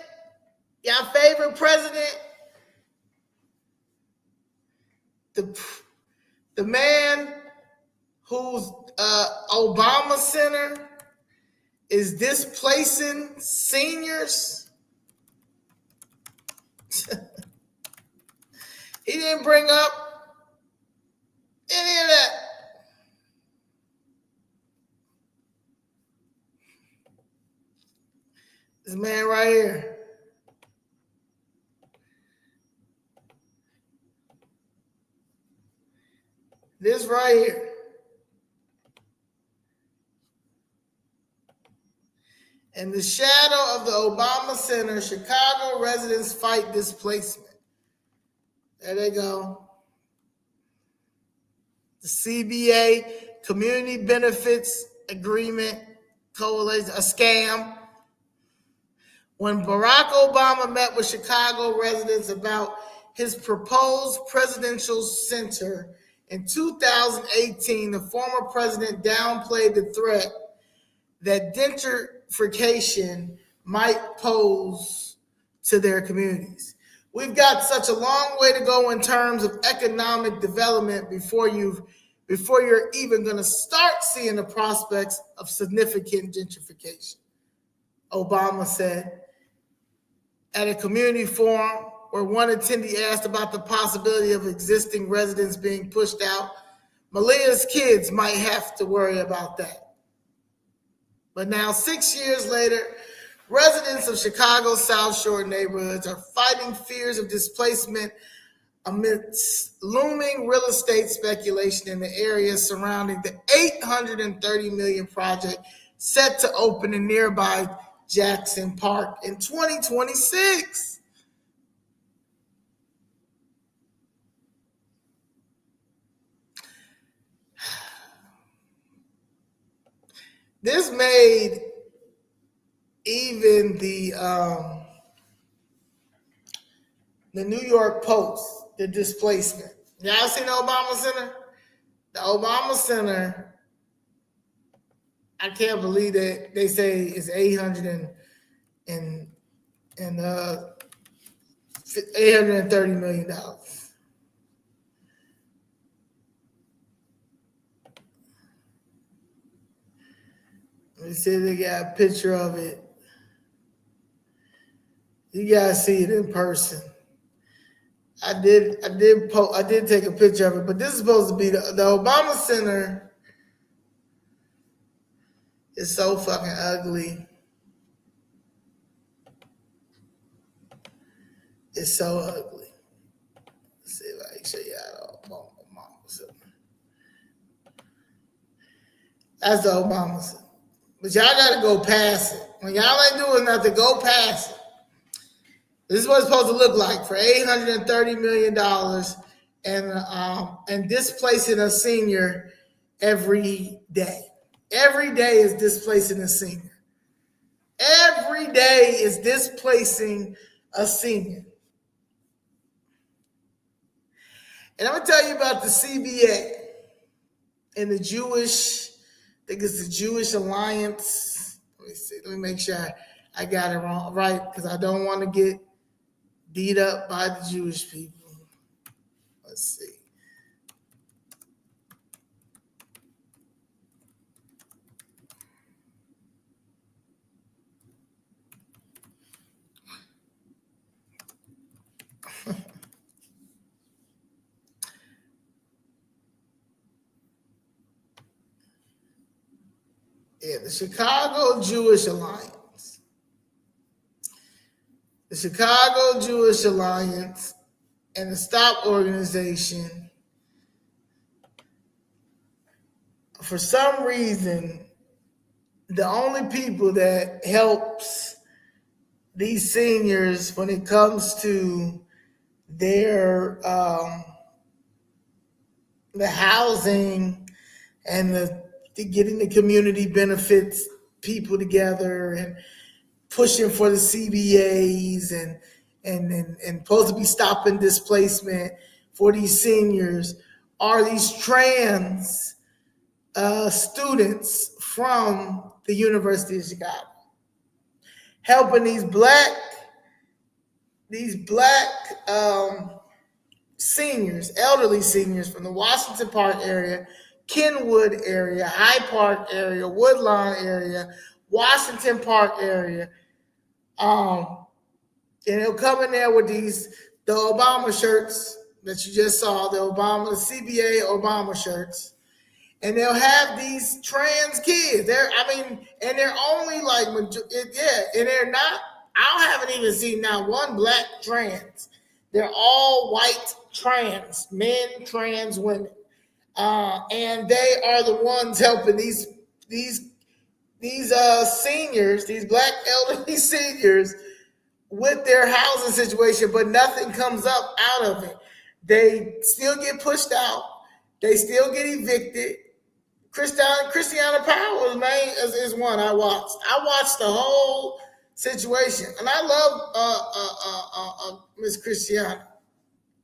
y'all favorite president, the man whose Obama Center is displacing seniors. He didn't bring up any of that. This man right here. This right here. In the shadow of the Obama Center, Chicago residents fight displacement. There they go. The CBA, Community Benefits Agreement coalition, a scam. When Barack Obama met with Chicago residents about his proposed presidential center in 2018, the former president downplayed the threat that gentrification might pose to their communities. We've got such a long way to go in terms of economic development before you're even going to start seeing the prospects of significant gentrification, Obama said at a community forum where one attendee asked about the possibility of existing residents being pushed out. Malia's kids might have to worry about that. But now, 6 years later, residents of Chicago's South Shore neighborhoods are fighting fears of displacement amidst looming real estate speculation in the area surrounding the $830 million project set to open in nearby Jackson Park in 2026. This made even the New York Post, the displacement. Y'all seen the Obama Center? The Obama Center, I can't believe that they say it's $830 million. Let me see if they got a picture of it. You gotta see it in person. I did take a picture of it, but this is supposed to be the Obama Center is so fucking ugly. It's so ugly. Let's see if I can show you how the Obama Center. That's the Obama Center. But y'all gotta go past it. When y'all ain't doing nothing, go past it. This is what it's supposed to look like for $830 million and displacing a senior every day. Every day is displacing a senior. Every day is displacing a senior. And I'm going to tell you about the CBA and the Jewish, I think it's the Jewish Alliance. Let me see. Let me make sure I got it wrong, right? Because I don't want to get beat up by the Jewish people. Let's see. Yeah, the Chicago Jewish Alliance. The Chicago Jewish Alliance and the Stop Organization, for some reason, the only people that helps these seniors when it comes to their the housing and the getting the community benefits people together and pushing for the CBAs and supposed to be stopping displacement for these seniors are these trans students from the University of Chicago, helping these black seniors, elderly seniors from the Washington Park area, Kenwood area, High Park area, Woodlawn area, Washington Park area. And they'll come in there with the Obama shirts that you just saw, the CBA Obama shirts. And they'll have these trans kids. And they're only like, and they're not, I haven't even seen not one black trans. They're all white trans, men, trans women. And they are the ones helping these seniors, these black elderly seniors, with their housing situation, but nothing comes up out of it. They still get pushed out. They still get evicted. Christiana Powers, man, is one I watched. I watched the whole situation, and I love Miss Christiana,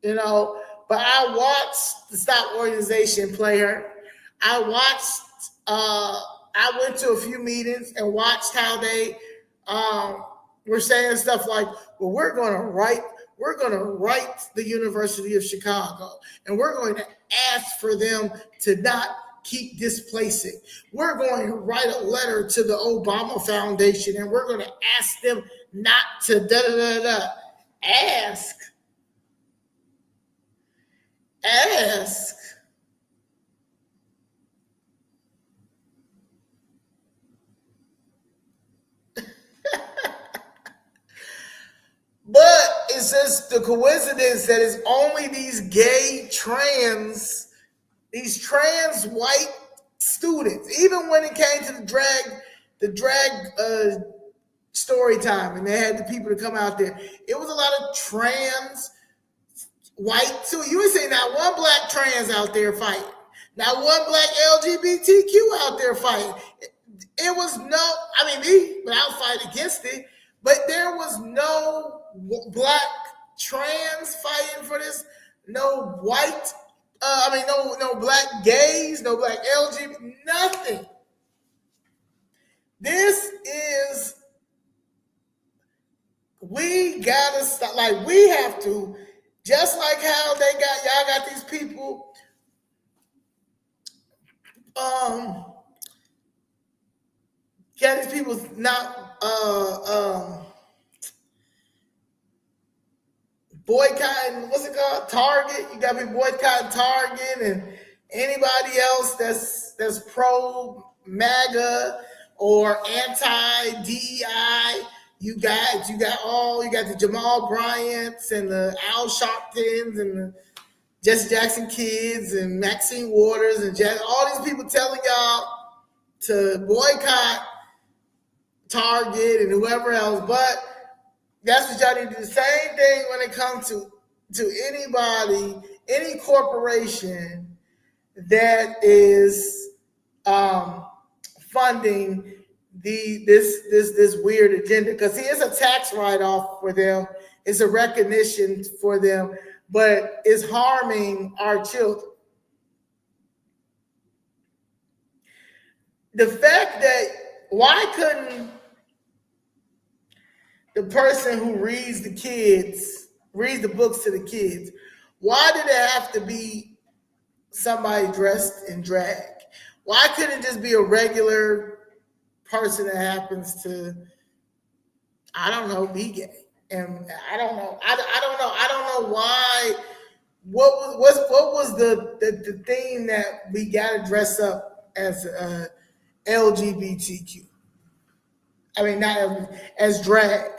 you know. But I watched the Stop Organization play her. I watched. I went to a few meetings and watched how they were saying stuff like, "Well, we're going to write the University of Chicago, and we're going to ask for them to not keep displacing. We're going to write a letter to the Obama Foundation, and we're going to ask them not to da da da da." Ask. Ask. But it's just the coincidence that it's only these gay these trans white students. Even when it came to the drag story time, and they had the people to come out there, it was a lot of trans white too. You would say not one black trans out there fighting, not one black LGBTQ out there fighting. It was no, I mean, me, but I'll fight against it. But there was no black trans fighting for this, no white, no black gays, no black LGBT, nothing. This is, we gotta stop. Like, we have to, just like how y'all got these people, got these people not boycotting, what's it called? Target. You got people boycotting Target and anybody else that's pro MAGA or anti DEI. You got the Jamal Bryants and the Al Sharptons and the Jesse Jackson kids and Maxine Waters and all these people telling y'all to boycott Target and whoever else. But that's what y'all need to do. The same thing when it comes to anybody, any corporation that is funding this weird agenda. Because see, it's a tax write-off for them, it's a recognition for them, but it's harming our children. The fact that, why couldn't the person who reads the books to the kids, why did it have to be somebody dressed in drag? Why couldn't it just be a regular person that happens to, I don't know, be gay? And I don't know. I don't know why. What was the thing that we got to dress up as LGBTQ? I mean, not as drag.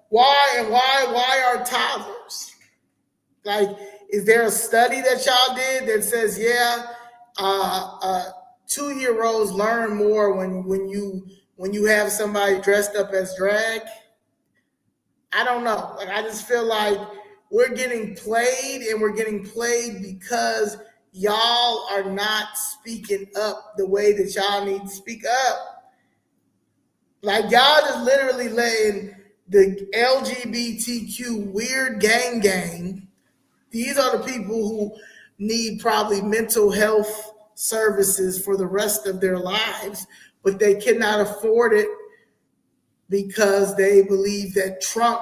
Why are toddlers? Like, is there a study that y'all did that says, yeah, 2-year-olds learn more when you have somebody dressed up as drag? I don't know. Like, I just feel like we're getting played, and we're getting played because y'all are not speaking up the way that y'all need to speak up. Like, y'all just literally letting the LGBTQ weird gang. These are the people who need probably mental health services for the rest of their lives, but they cannot afford it because they believe that Trump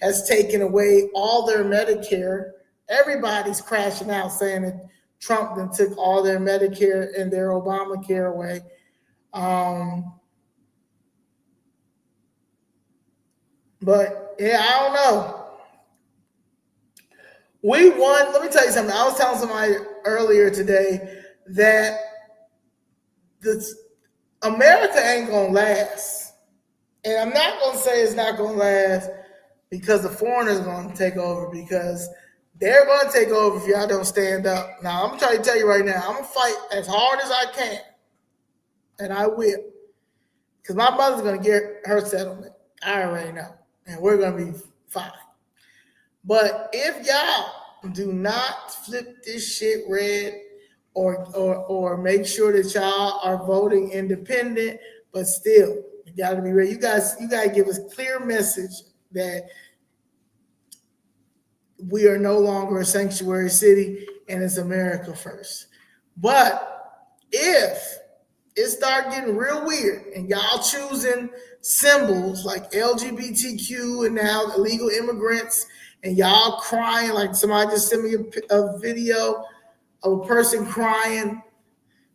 has taken away all their Medicare. Everybody's crashing out saying that Trump then took all their Medicare and their Obamacare away. But yeah, I don't know. We won. Let me tell you something. I was telling somebody earlier today that America ain't gonna last, and I'm not gonna say it's not gonna last because the foreigners are gonna take over, because they're gonna take over if y'all don't stand up. Now I'm trying to tell you right now, I'm gonna fight as hard as I can, and I will, because my mother's gonna get her settlement. I already know, and we're gonna be fine. But if y'all do not flip this shit red, or make sure that y'all are voting independent. But still, you got to be ready. You got to give us clear message that we are no longer a sanctuary city and it's America first. But if it start getting real weird and y'all choosing symbols like LGBTQ and now illegal immigrants and y'all crying, like somebody just sent me a video of a person crying,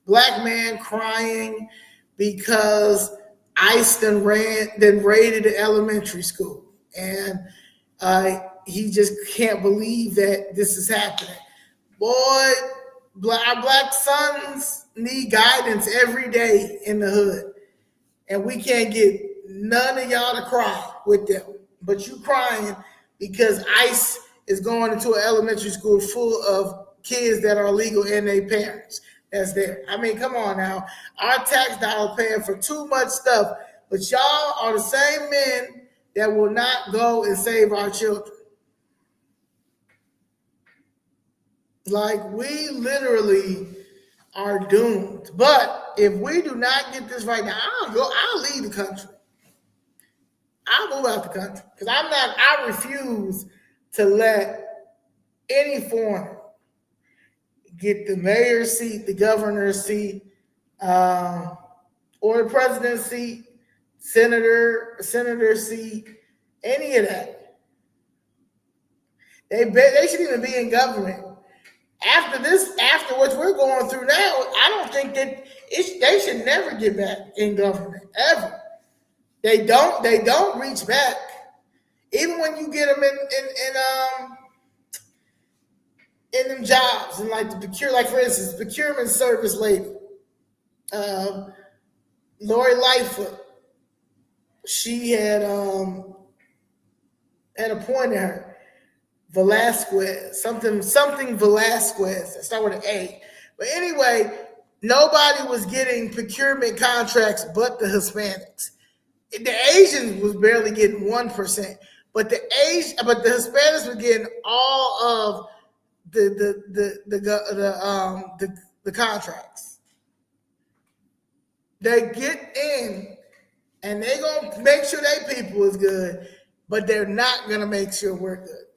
black man crying because ICE then raided the elementary school. And he just can't believe that this is happening. Boy, our black sons need guidance every day in the hood. And we can't get none of y'all to cry with them. But you crying because ICE is going into an elementary school full of kids that are illegal and their parents that's there. I mean, come on now. Our tax dollar paying for too much stuff, but y'all are the same men that will not go and save our children. Like, we literally are doomed. But if we do not get this right now, I'll leave the country. I'll move out the country. Because I refuse to let any foreigner get the mayor's seat, the governor's seat, or the president's seat, senator's seat, any of that. They should even be in government. After what we're going through now, I don't think that they should never get back in government ever. They don't reach back. Even when you get them in them jobs and like like for instance, procurement service lady, Lori Lightfoot, she had appointed her. Velasquez, something Velasquez. That start with an A. But anyway, nobody was getting procurement contracts but the Hispanics. The Asians was barely getting 1%, but the Hispanics were getting all of the contracts. They get in and they gonna make sure they people is good, but they're not gonna make sure we're good.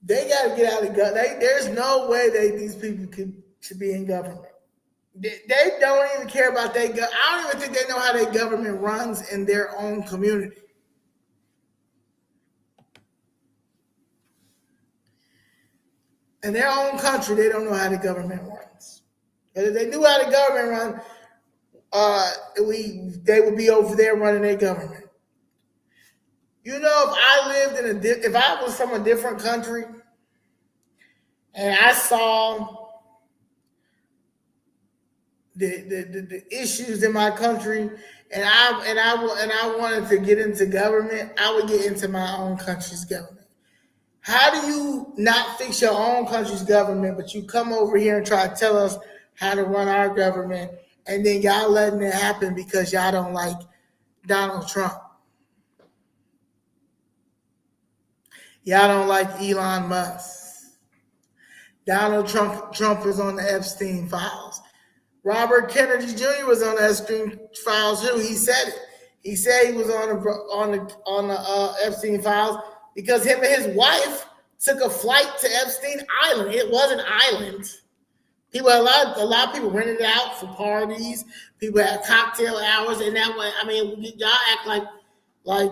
They got to get out of government. There's no way these people should be in government. They don't even care about I don't even think they know how their government runs in their own community. In their own country, they don't know how the government runs. But if they knew how the government runs, they would be over there running their government. You know, if I was from a different country and I saw the issues in my country and I wanted to get into government, I would get into my own country's government. How do you not fix your own country's government, but you come over here and try to tell us how to run our government, and then y'all letting it happen because y'all don't like Donald Trump? Y'all don't like Elon Musk. Donald Trump is on the Epstein files. Robert Kennedy Jr. was on the Epstein files too. He said it. He said he was on the Epstein files because him and his wife took a flight to Epstein Island. It wasn't island. A lot of people rented it out for parties. People had cocktail hours, and that way, I mean, y'all act like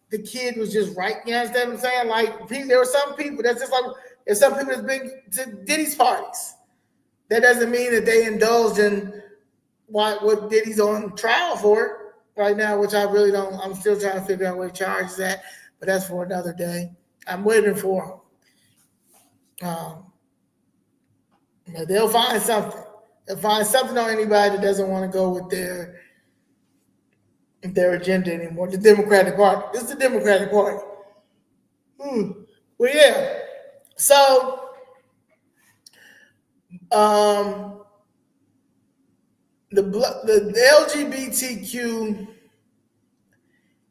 the kid was just right. You understand what I'm saying? Like, there were some people that's just like, there's some people that's been to Diddy's parties. That doesn't mean that they indulged in what Diddy's on trial for right now, which I really don't. I'm still trying to figure out what he charges at, but that's for another day. I'm waiting for him. They'll find something. They'll find something on anybody that doesn't want to go with their agenda anymore. The Democratic Party. This is the Democratic Party. Well, yeah. So, the LGBTQ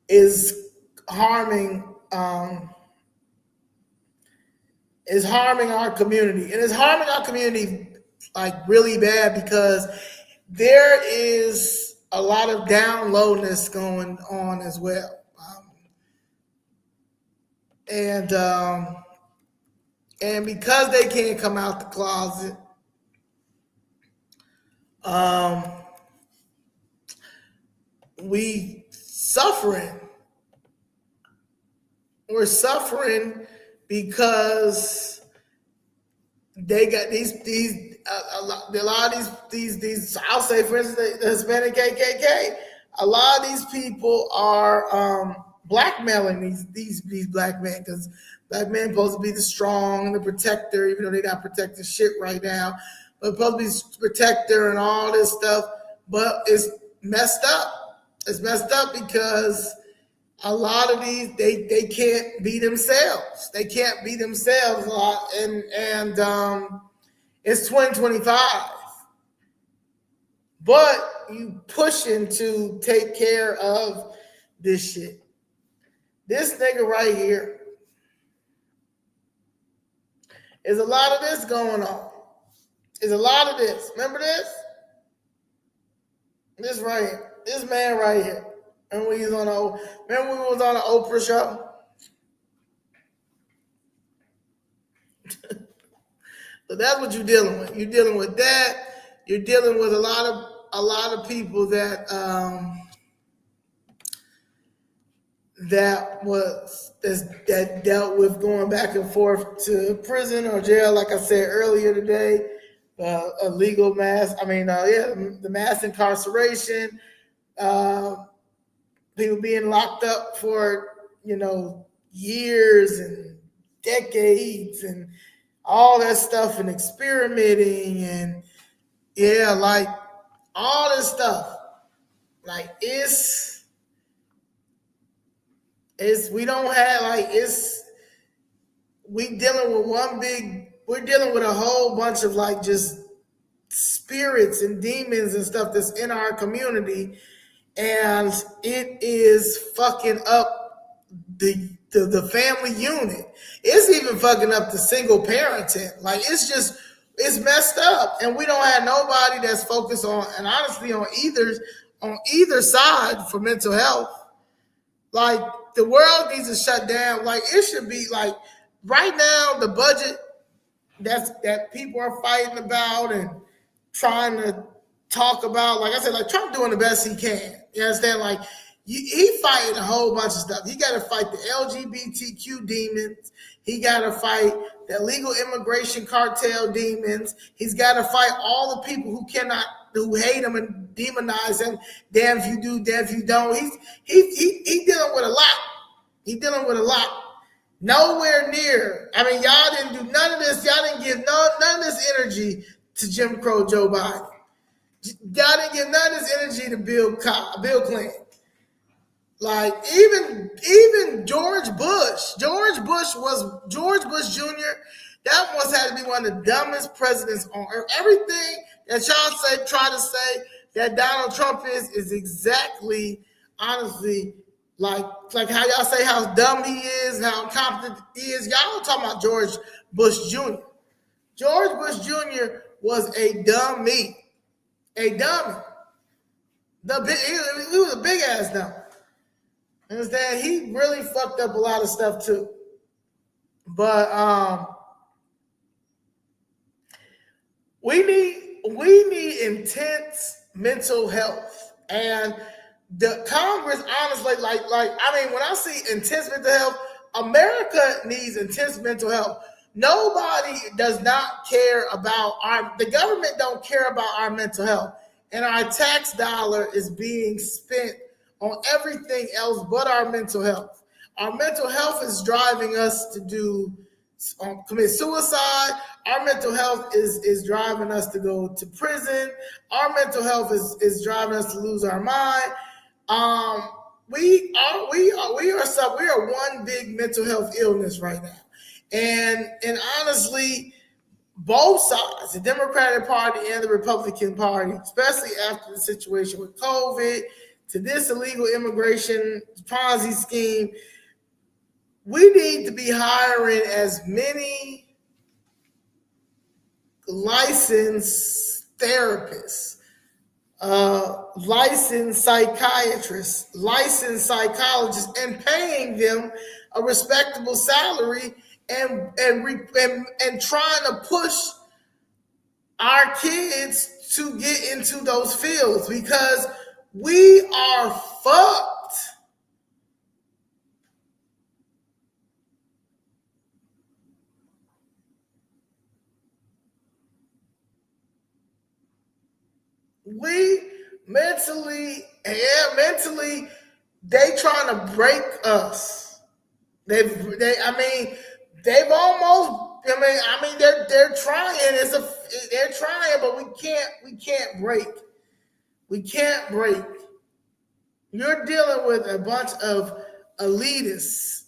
is harming our community, and it's harming our community like really bad because there is a lot of down lowness going on as well, and because they can't come out the closet, we suffering. We're suffering because they got a lot of these. I'll say, for instance, the Hispanic KKK. A lot of these people are blackmailing these black men because black men supposed to be the strong and the protector, even though they're not protecting shit right now. But supposed to be protector and all this stuff. But it's messed up. It's messed up because a lot of these they can't be themselves. They can't be themselves a lot, and it's 2025. But you pushing to take care of this shit. This nigga right here. There's a lot of this going on. There's a lot of this. Remember this? This right here. This man right here. Remember when we was on an Oprah show? So that's what you're dealing with. You're dealing with that. You're dealing with a lot of people that that dealt with going back and forth to prison or jail, like I said earlier today. A legal mass. The mass incarceration. People being locked up for years and decades and all that stuff, and experimenting and like all this stuff. Like it's we don't have like it's we're dealing with a whole bunch of like just spirits and demons and stuff that's in our community, and it is fucking up the family unit. It's even fucking up the single parenting. Like it's messed up, and we don't have nobody that's focused on, and honestly on either side for mental health. Like the world needs to shut down. Like it should be like right now the budget that people are fighting about and trying to talk about. Like I said, like Trump doing the best he can. You understand? Like he fighting a whole bunch of stuff. He got to fight the LGBTQ demons. He got to fight the illegal immigration cartel demons. He's got to fight all the people who hate him and demonize him. Damn if you do, damn if you don't. He dealing with a lot. He's dealing with a lot. Nowhere near. I mean, y'all didn't do none of this. Y'all didn't give none of this energy to Jim Crow Joe Biden. Y'all didn't give none of this energy to Bill Clinton. Like even George Bush Jr. That must have to be one of the dumbest presidents on earth. Everything that y'all try to say that Donald Trump is exactly, honestly, like how y'all say how dumb he is, how incompetent he is. Y'all don't talk about George Bush Jr. George Bush Jr. was a dummy. A dummy. He was a big ass dummy. Understand? He really fucked up a lot of stuff too. But we need intense mental health. And the Congress, honestly, like when I see intense mental health, America needs intense mental health. Nobody does not care about the government don't care about our mental health. And our tax dollar is being spent on everything else but our mental health. Our mental health is driving us to commit suicide. Our mental health is driving us to go to prison. Our mental health is driving us to lose our mind. We are one big mental health illness right now. And honestly, both sides, the Democratic Party and the Republican Party, especially after the situation with COVID, to this illegal immigration Ponzi scheme, we need to be hiring as many licensed therapists, licensed psychiatrists, licensed psychologists, and paying them a respectable salary and trying to push our kids to get into those fields because we are fucked. We mentally, they trying to break us. They've almost. They're trying. They're trying, but we can't break. We can't break. You're dealing with a bunch of elitists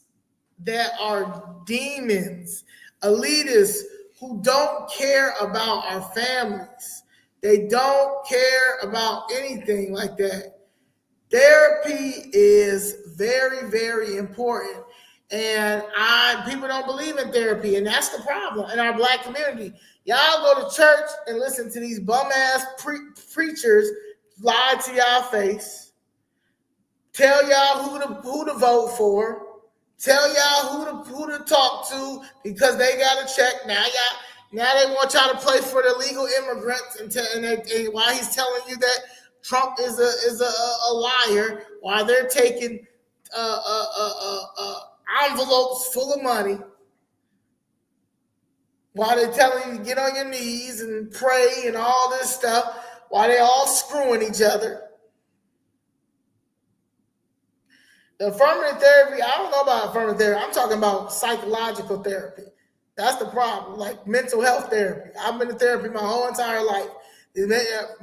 that are demons, elitists who don't care about our families. They don't care about anything like that. Therapy is very, very important. And people don't believe in therapy, and that's the problem in our Black community. Y'all go to church and listen to these bum ass preachers lie to y'all face, tell y'all who to vote for, tell y'all who to talk to because they got a check. Now they want y'all to play for the legal immigrants, and while he's telling you that Trump is a liar, while they're taking envelopes full of money, while they're telling you to get on your knees and pray and all this stuff, while they're all screwing each other. The affirmative therapy, I don't know about affirmative therapy. I'm talking about psychological therapy. That's the problem, like mental health therapy. I've been in therapy my whole entire life.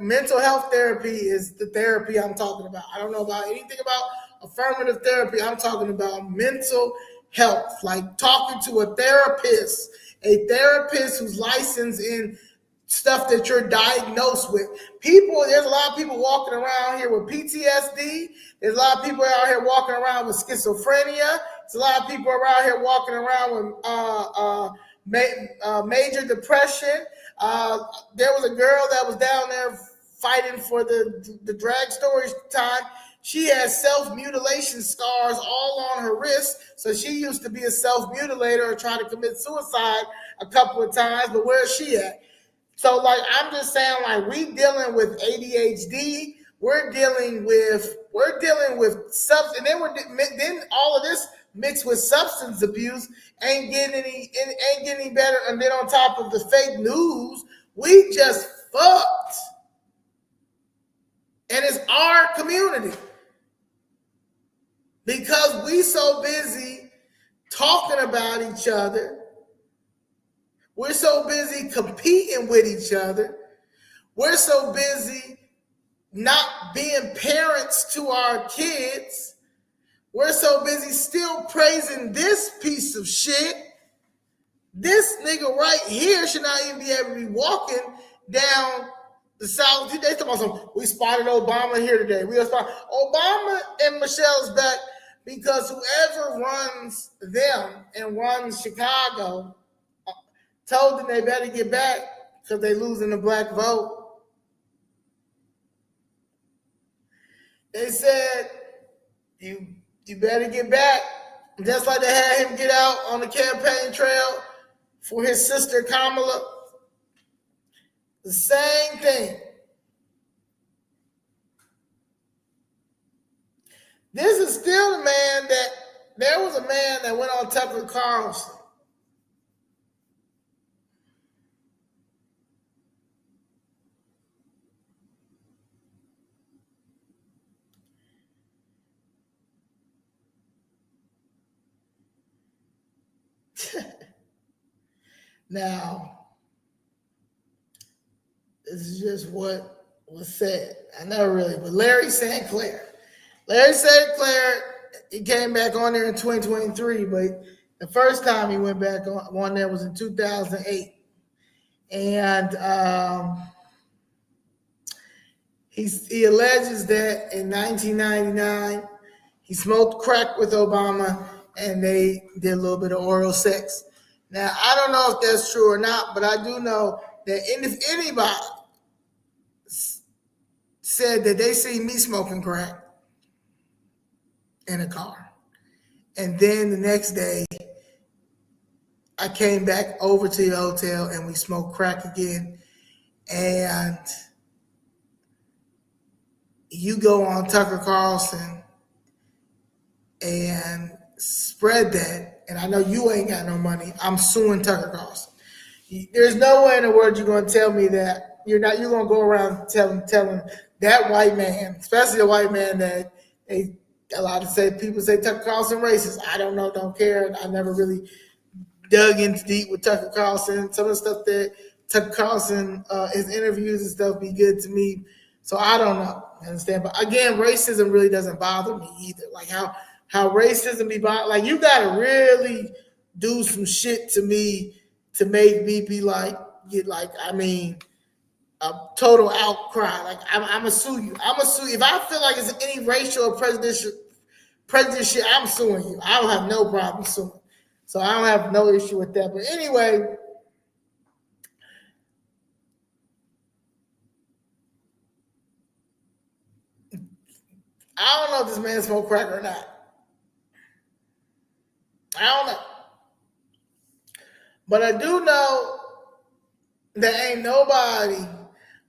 Mental health therapy is the therapy I'm talking about. I don't know about anything about affirmative therapy. I'm talking about mental health, like talking to a therapist who's licensed in stuff that you're diagnosed with. There's a lot of people walking around here with PTSD. There's a lot of people out here walking around with schizophrenia. There's a lot of people around here walking around with major depression. There was a girl that was down there fighting for the drag story time. She has self-mutilation scars all on her wrist. So she used to be a self-mutilator or try to commit suicide a couple of times. But where is she at? So, I'm just saying, we dealing with ADHD. We're dealing with substance, and then all of this mixed with substance abuse ain't getting any better. And then on top of the fake news, we just fucked. And it's our community because we so busy talking about each other. We're so busy competing with each other. We're so busy not being parents to our kids. We're so busy still praising this piece of shit. This nigga right here should not even be able to be walking down the South. They talking about some, we spotted Obama here today. We spotted Obama and Michelle's back because whoever runs them and runs Chicago told them they better get back because they losing the Black vote. They said, you better get back. Just like they had him get out on the campaign trail for his sister Kamala. The same thing. This is still the man that, there was a man that went on Tucker Carlson. Now, this is just what was said. I never really, but Larry St. Clair, he came back on there in 2023, but the first time he went back on there was in 2008. And he alleges that in 1999 he smoked crack with Obama and they did a little bit of oral sex. Now I don't know if that's true or not, but I do know that if anybody said that they see me smoking crack in a car, and then the next day I came back over to the hotel and we smoked crack again, and you go on Tucker Carlson and spread that, and I know you ain't got no money, I'm suing Tucker Carlson. There's no way in the world you're going to tell me that you're not. You're going to go around telling that white man, especially a white man that they a lot of people say Tucker Carlson racist. I don't know, don't care. I never really dug into deep with Tucker Carlson. Some of the stuff that Tucker Carlson, his interviews and stuff, be good to me. So I don't know. You understand? But again, racism really doesn't bother me either. Like how racism be bothered. Like you got to really do some shit to me to make me be like, a total outcry. Like I'm gonna sue you. I'm gonna sue you. If I feel like it's any racial or prejudice shit, I'm suing you. I don't have no problem suing. So I don't have no issue with that. But anyway, I don't know if this man smoked crack or not. I don't know. But I do know that ain't nobody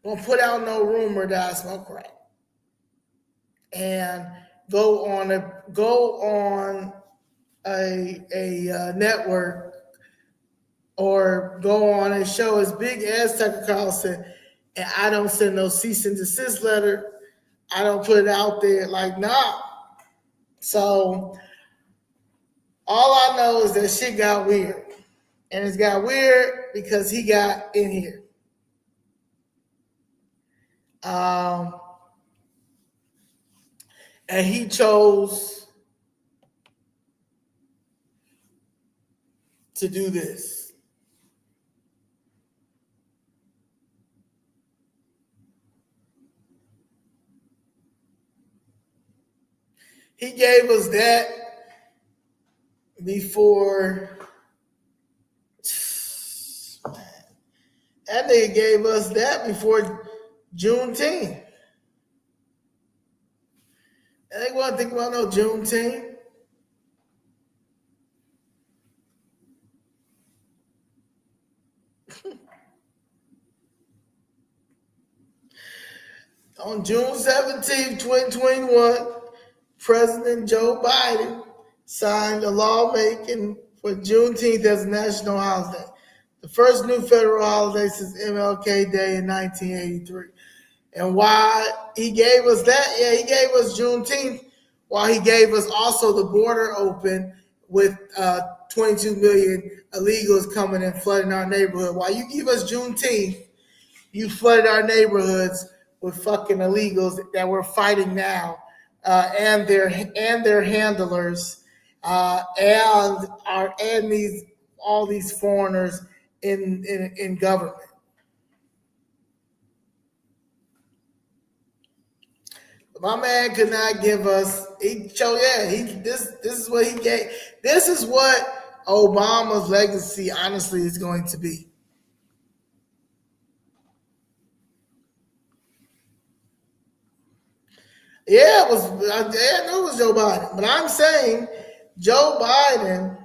gonna put out no rumor that I smoke crack and go on a network or go on a show as big as Tucker Carlson, and I don't send no cease and desist letter. I don't put it out there. Like, nah. So all I know is that shit got weird. And it's got weird because he got in here. And he chose to do this. He gave us that before. That nigga gave us that before Juneteenth. And they want to think about no Juneteenth. On June 17th, 2021, President Joe Biden signed a law making for Juneteenth as a national holiday, the first new federal holiday since MLK Day in 1983. And why he gave us that? Yeah, he gave us Juneteenth while he gave us also the border open with 22 million illegals coming and flooding our neighborhood. While you give us Juneteenth, you flooded our neighborhoods with fucking illegals that we're fighting now, and their handlers, and these all these foreigners in government. My man could not give us. This is what he gave. This is what Obama's legacy, honestly, is going to be. Yeah, it was. I knew it was Joe Biden, but I'm saying Joe Biden.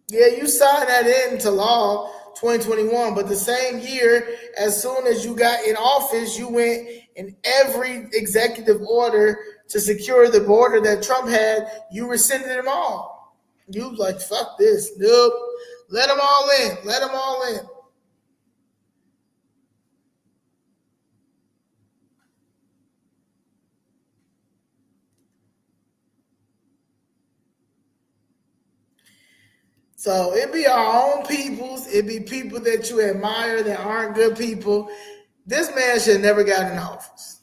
Yeah, you signed that into law 2021, but the same year, as soon as you got in office, you went in every executive order to secure the border that Trump had, you rescinded them all. You was like, fuck this. Nope. Let them all in. Let them all in. So it be our own peoples. It be people that you admire that aren't good people. This man should have never got in office.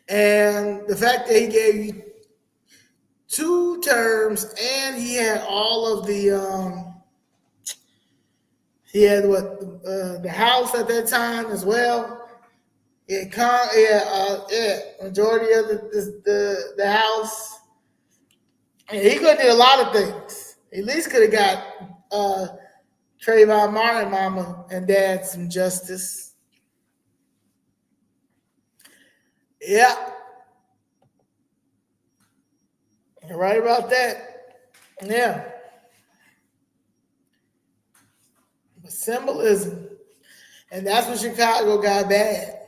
And the fact that he gave you 2 terms, and he had all of the he had the House at that time as well. Majority of the House. And he could have did a lot of things. He at least could have got Trayvon Martin, mama and dad, some justice. Yeah, you're right about that. Yeah, but symbolism, and that's what Chicago got bad.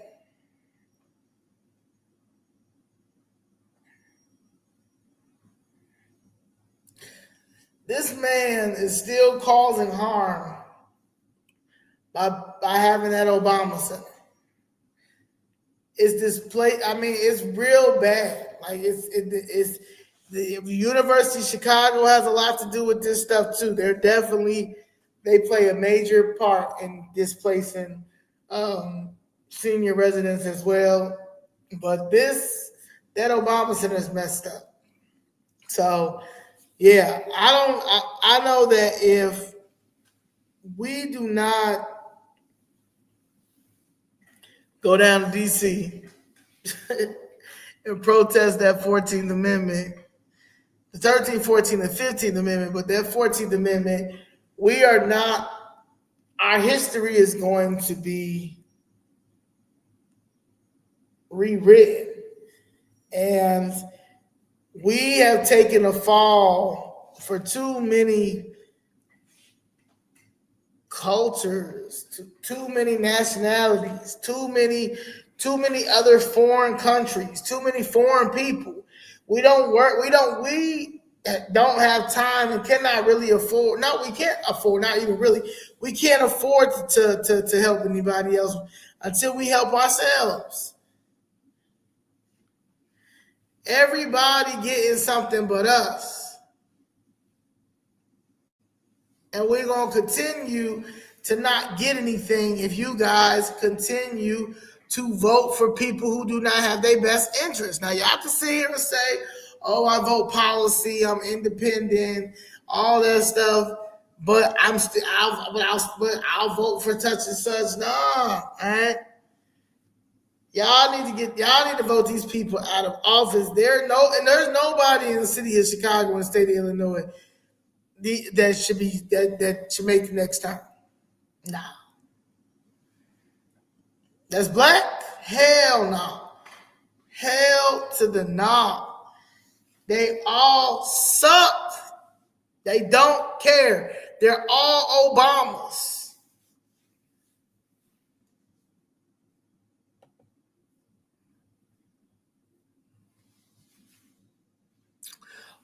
This man is still causing harm by having that Obama Center. It's displaced. I mean, it's real bad. Like it's the University of Chicago has a lot to do with this stuff too. They play a major part in displacing senior residents as well. But that Obama Center is messed up. So yeah, I know that if we do not go down to DC and protest that 14th Amendment, the 13th, 14th, and 15th Amendment, but that 14th Amendment, our history is going to be rewritten. And we have taken a fall for too many cultures, too many nationalities, too many other foreign countries, too many foreign people. We don't have time and cannot really afford. No, we can't afford. Not even really. We can't afford to help anybody else until we help ourselves. Everybody getting something but us. And we're going to continue to not get anything if you guys continue to vote for people who do not have their best interest. Now, you have to sit here and say, oh, I vote policy, I'm independent, all that stuff, but I'll vote for such and such. No, all right? Y'all need to vote these people out of office. There's nobody in the city of Chicago and the state of Illinois that should make the next time. Nah. That's black? Hell no. Hell to the no. They all suck. They don't care. They're all Obamas.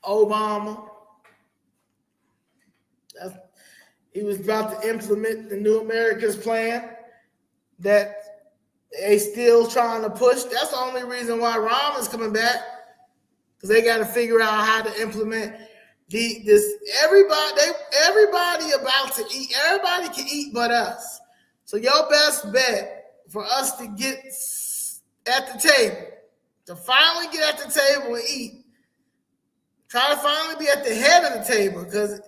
Obama. He was about to implement the New America's plan that they still trying to push. That's the only reason why Rahm is coming back, because they got to figure out how to implement this. Everybody about to eat. Everybody can eat but us. So your best bet for us to get at the table, to finally get at the table and eat, try to finally be at the head of the table, because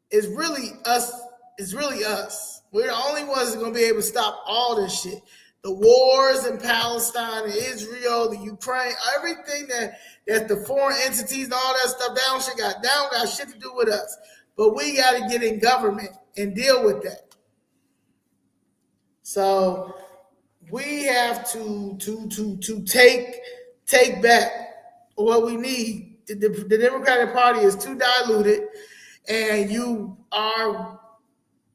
it's really us. It's really us. We're the only ones that are going to be able to stop all this shit. The wars in Palestine, and Israel, the Ukraine, everything that the foreign entities and all that stuff, that don't got shit to do with us. But we got to get in government and deal with that. So we have to take back what we need. The Democratic Party is too diluted, and you are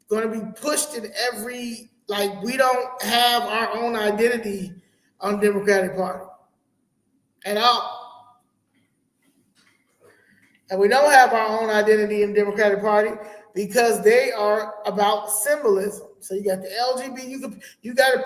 going to be pushed in every, like, we don't have our own identity on the Democratic Party at all. And we don't have our own identity in the Democratic Party because they are about symbolism. So you got the LGBT, you gotta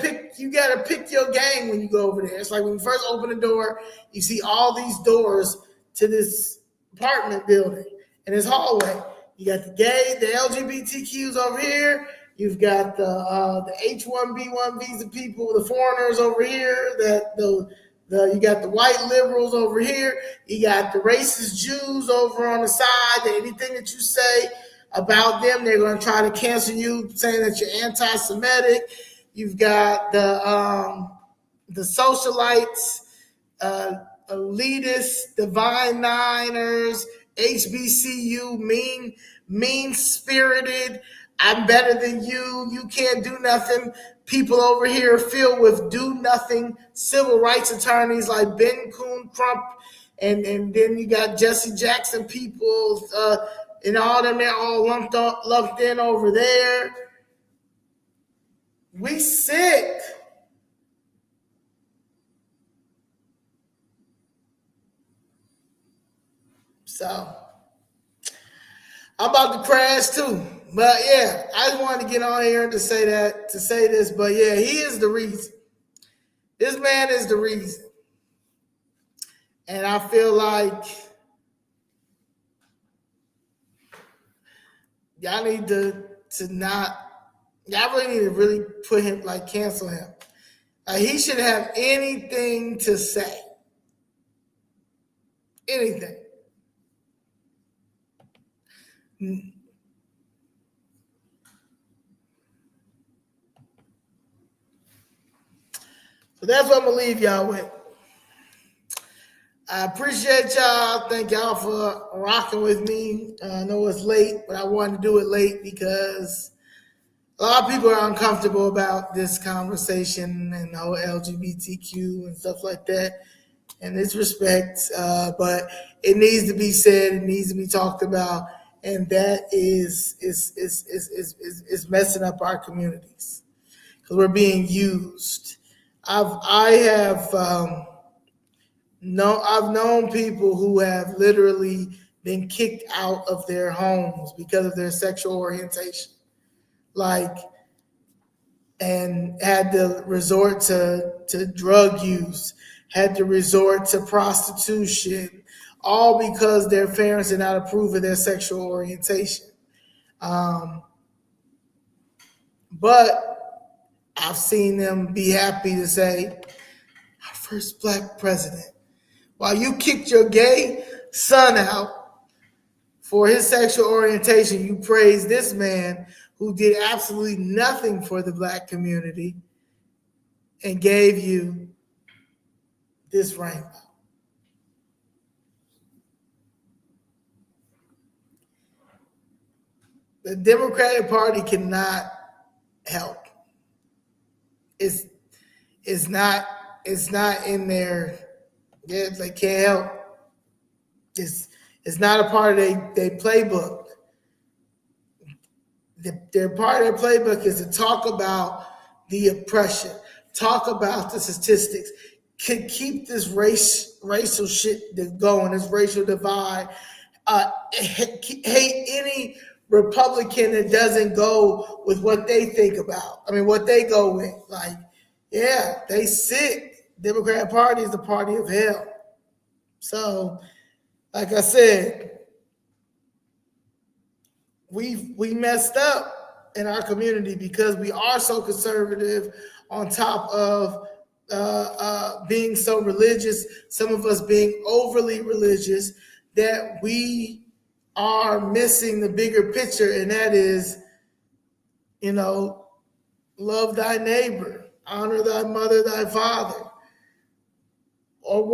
pick your game when you go over there. It's like when you first open the door, you see all these doors to this apartment building and this hallway. You got the gay, the LGBTQs over here. You've got the H-1B1 visa people, the foreigners over here, the You got the white liberals over here. You got the racist Jews over on the side. Anything that you say about them, they're going to try to cancel you, saying that you're anti-Semitic. You've got the socialites, elitists, divine niners, HBCU, mean-spirited. I'm better than you. You can't do nothing. People over here filled with do-nothing civil rights attorneys like Ben Coon Crump, and then you got Jesse Jackson people, and all them. They're all lumped in over there. We sick. So I'm about to crash too. But yeah, I just wanted to get on here to say this. But yeah, he is the reason. This man is the reason. And I feel like y'all need to not, y'all really need to really put him, like, cancel him. He shouldn't have anything to say. Anything. So that's what I'm going to leave y'all with. I appreciate y'all. Thank y'all for rocking with me. I know it's late, but I wanted to do it late because a lot of people are uncomfortable about this conversation and the whole LGBTQ and stuff like that. And it's respect, but it needs to be said. It needs to be talked about, and that is messing up our communities because we're being used. I've known people who have literally been kicked out of their homes because of their sexual orientation, and had to resort to drug use, had to resort to prostitution, all because their parents did not approve of their sexual orientation. But I've seen them be happy to say, our first black president. While you kicked your gay son out for his sexual orientation, you praised this man who did absolutely nothing for the black community and gave you this rainbow. The Democratic Party cannot help. It's not in their, they can't help. It's not a part of their playbook. Their part of their playbook is to talk about the oppression, talk about the statistics, keep this racial shit going, this racial divide, hate any Republican that doesn't go with what they think about. I mean, what they go with. Like, yeah, they sick. Democrat Party is the party of hell. So, like I said, we messed up in our community because we are so conservative, on top of being so religious, some of us being overly religious, that we are missing the bigger picture, and that is, love thy neighbor, honor thy mother, thy father. Or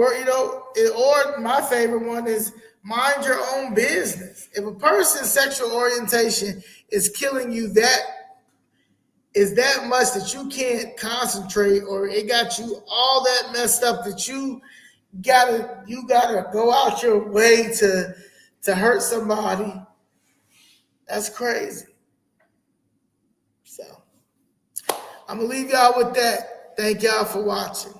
my favorite one is mind your own business. If a person's sexual orientation is killing you that much that you can't concentrate, or it got you all that messed up that you gotta go out your way to hurt somebody, that's crazy. So I'm gonna leave y'all with that. Thank y'all for watching.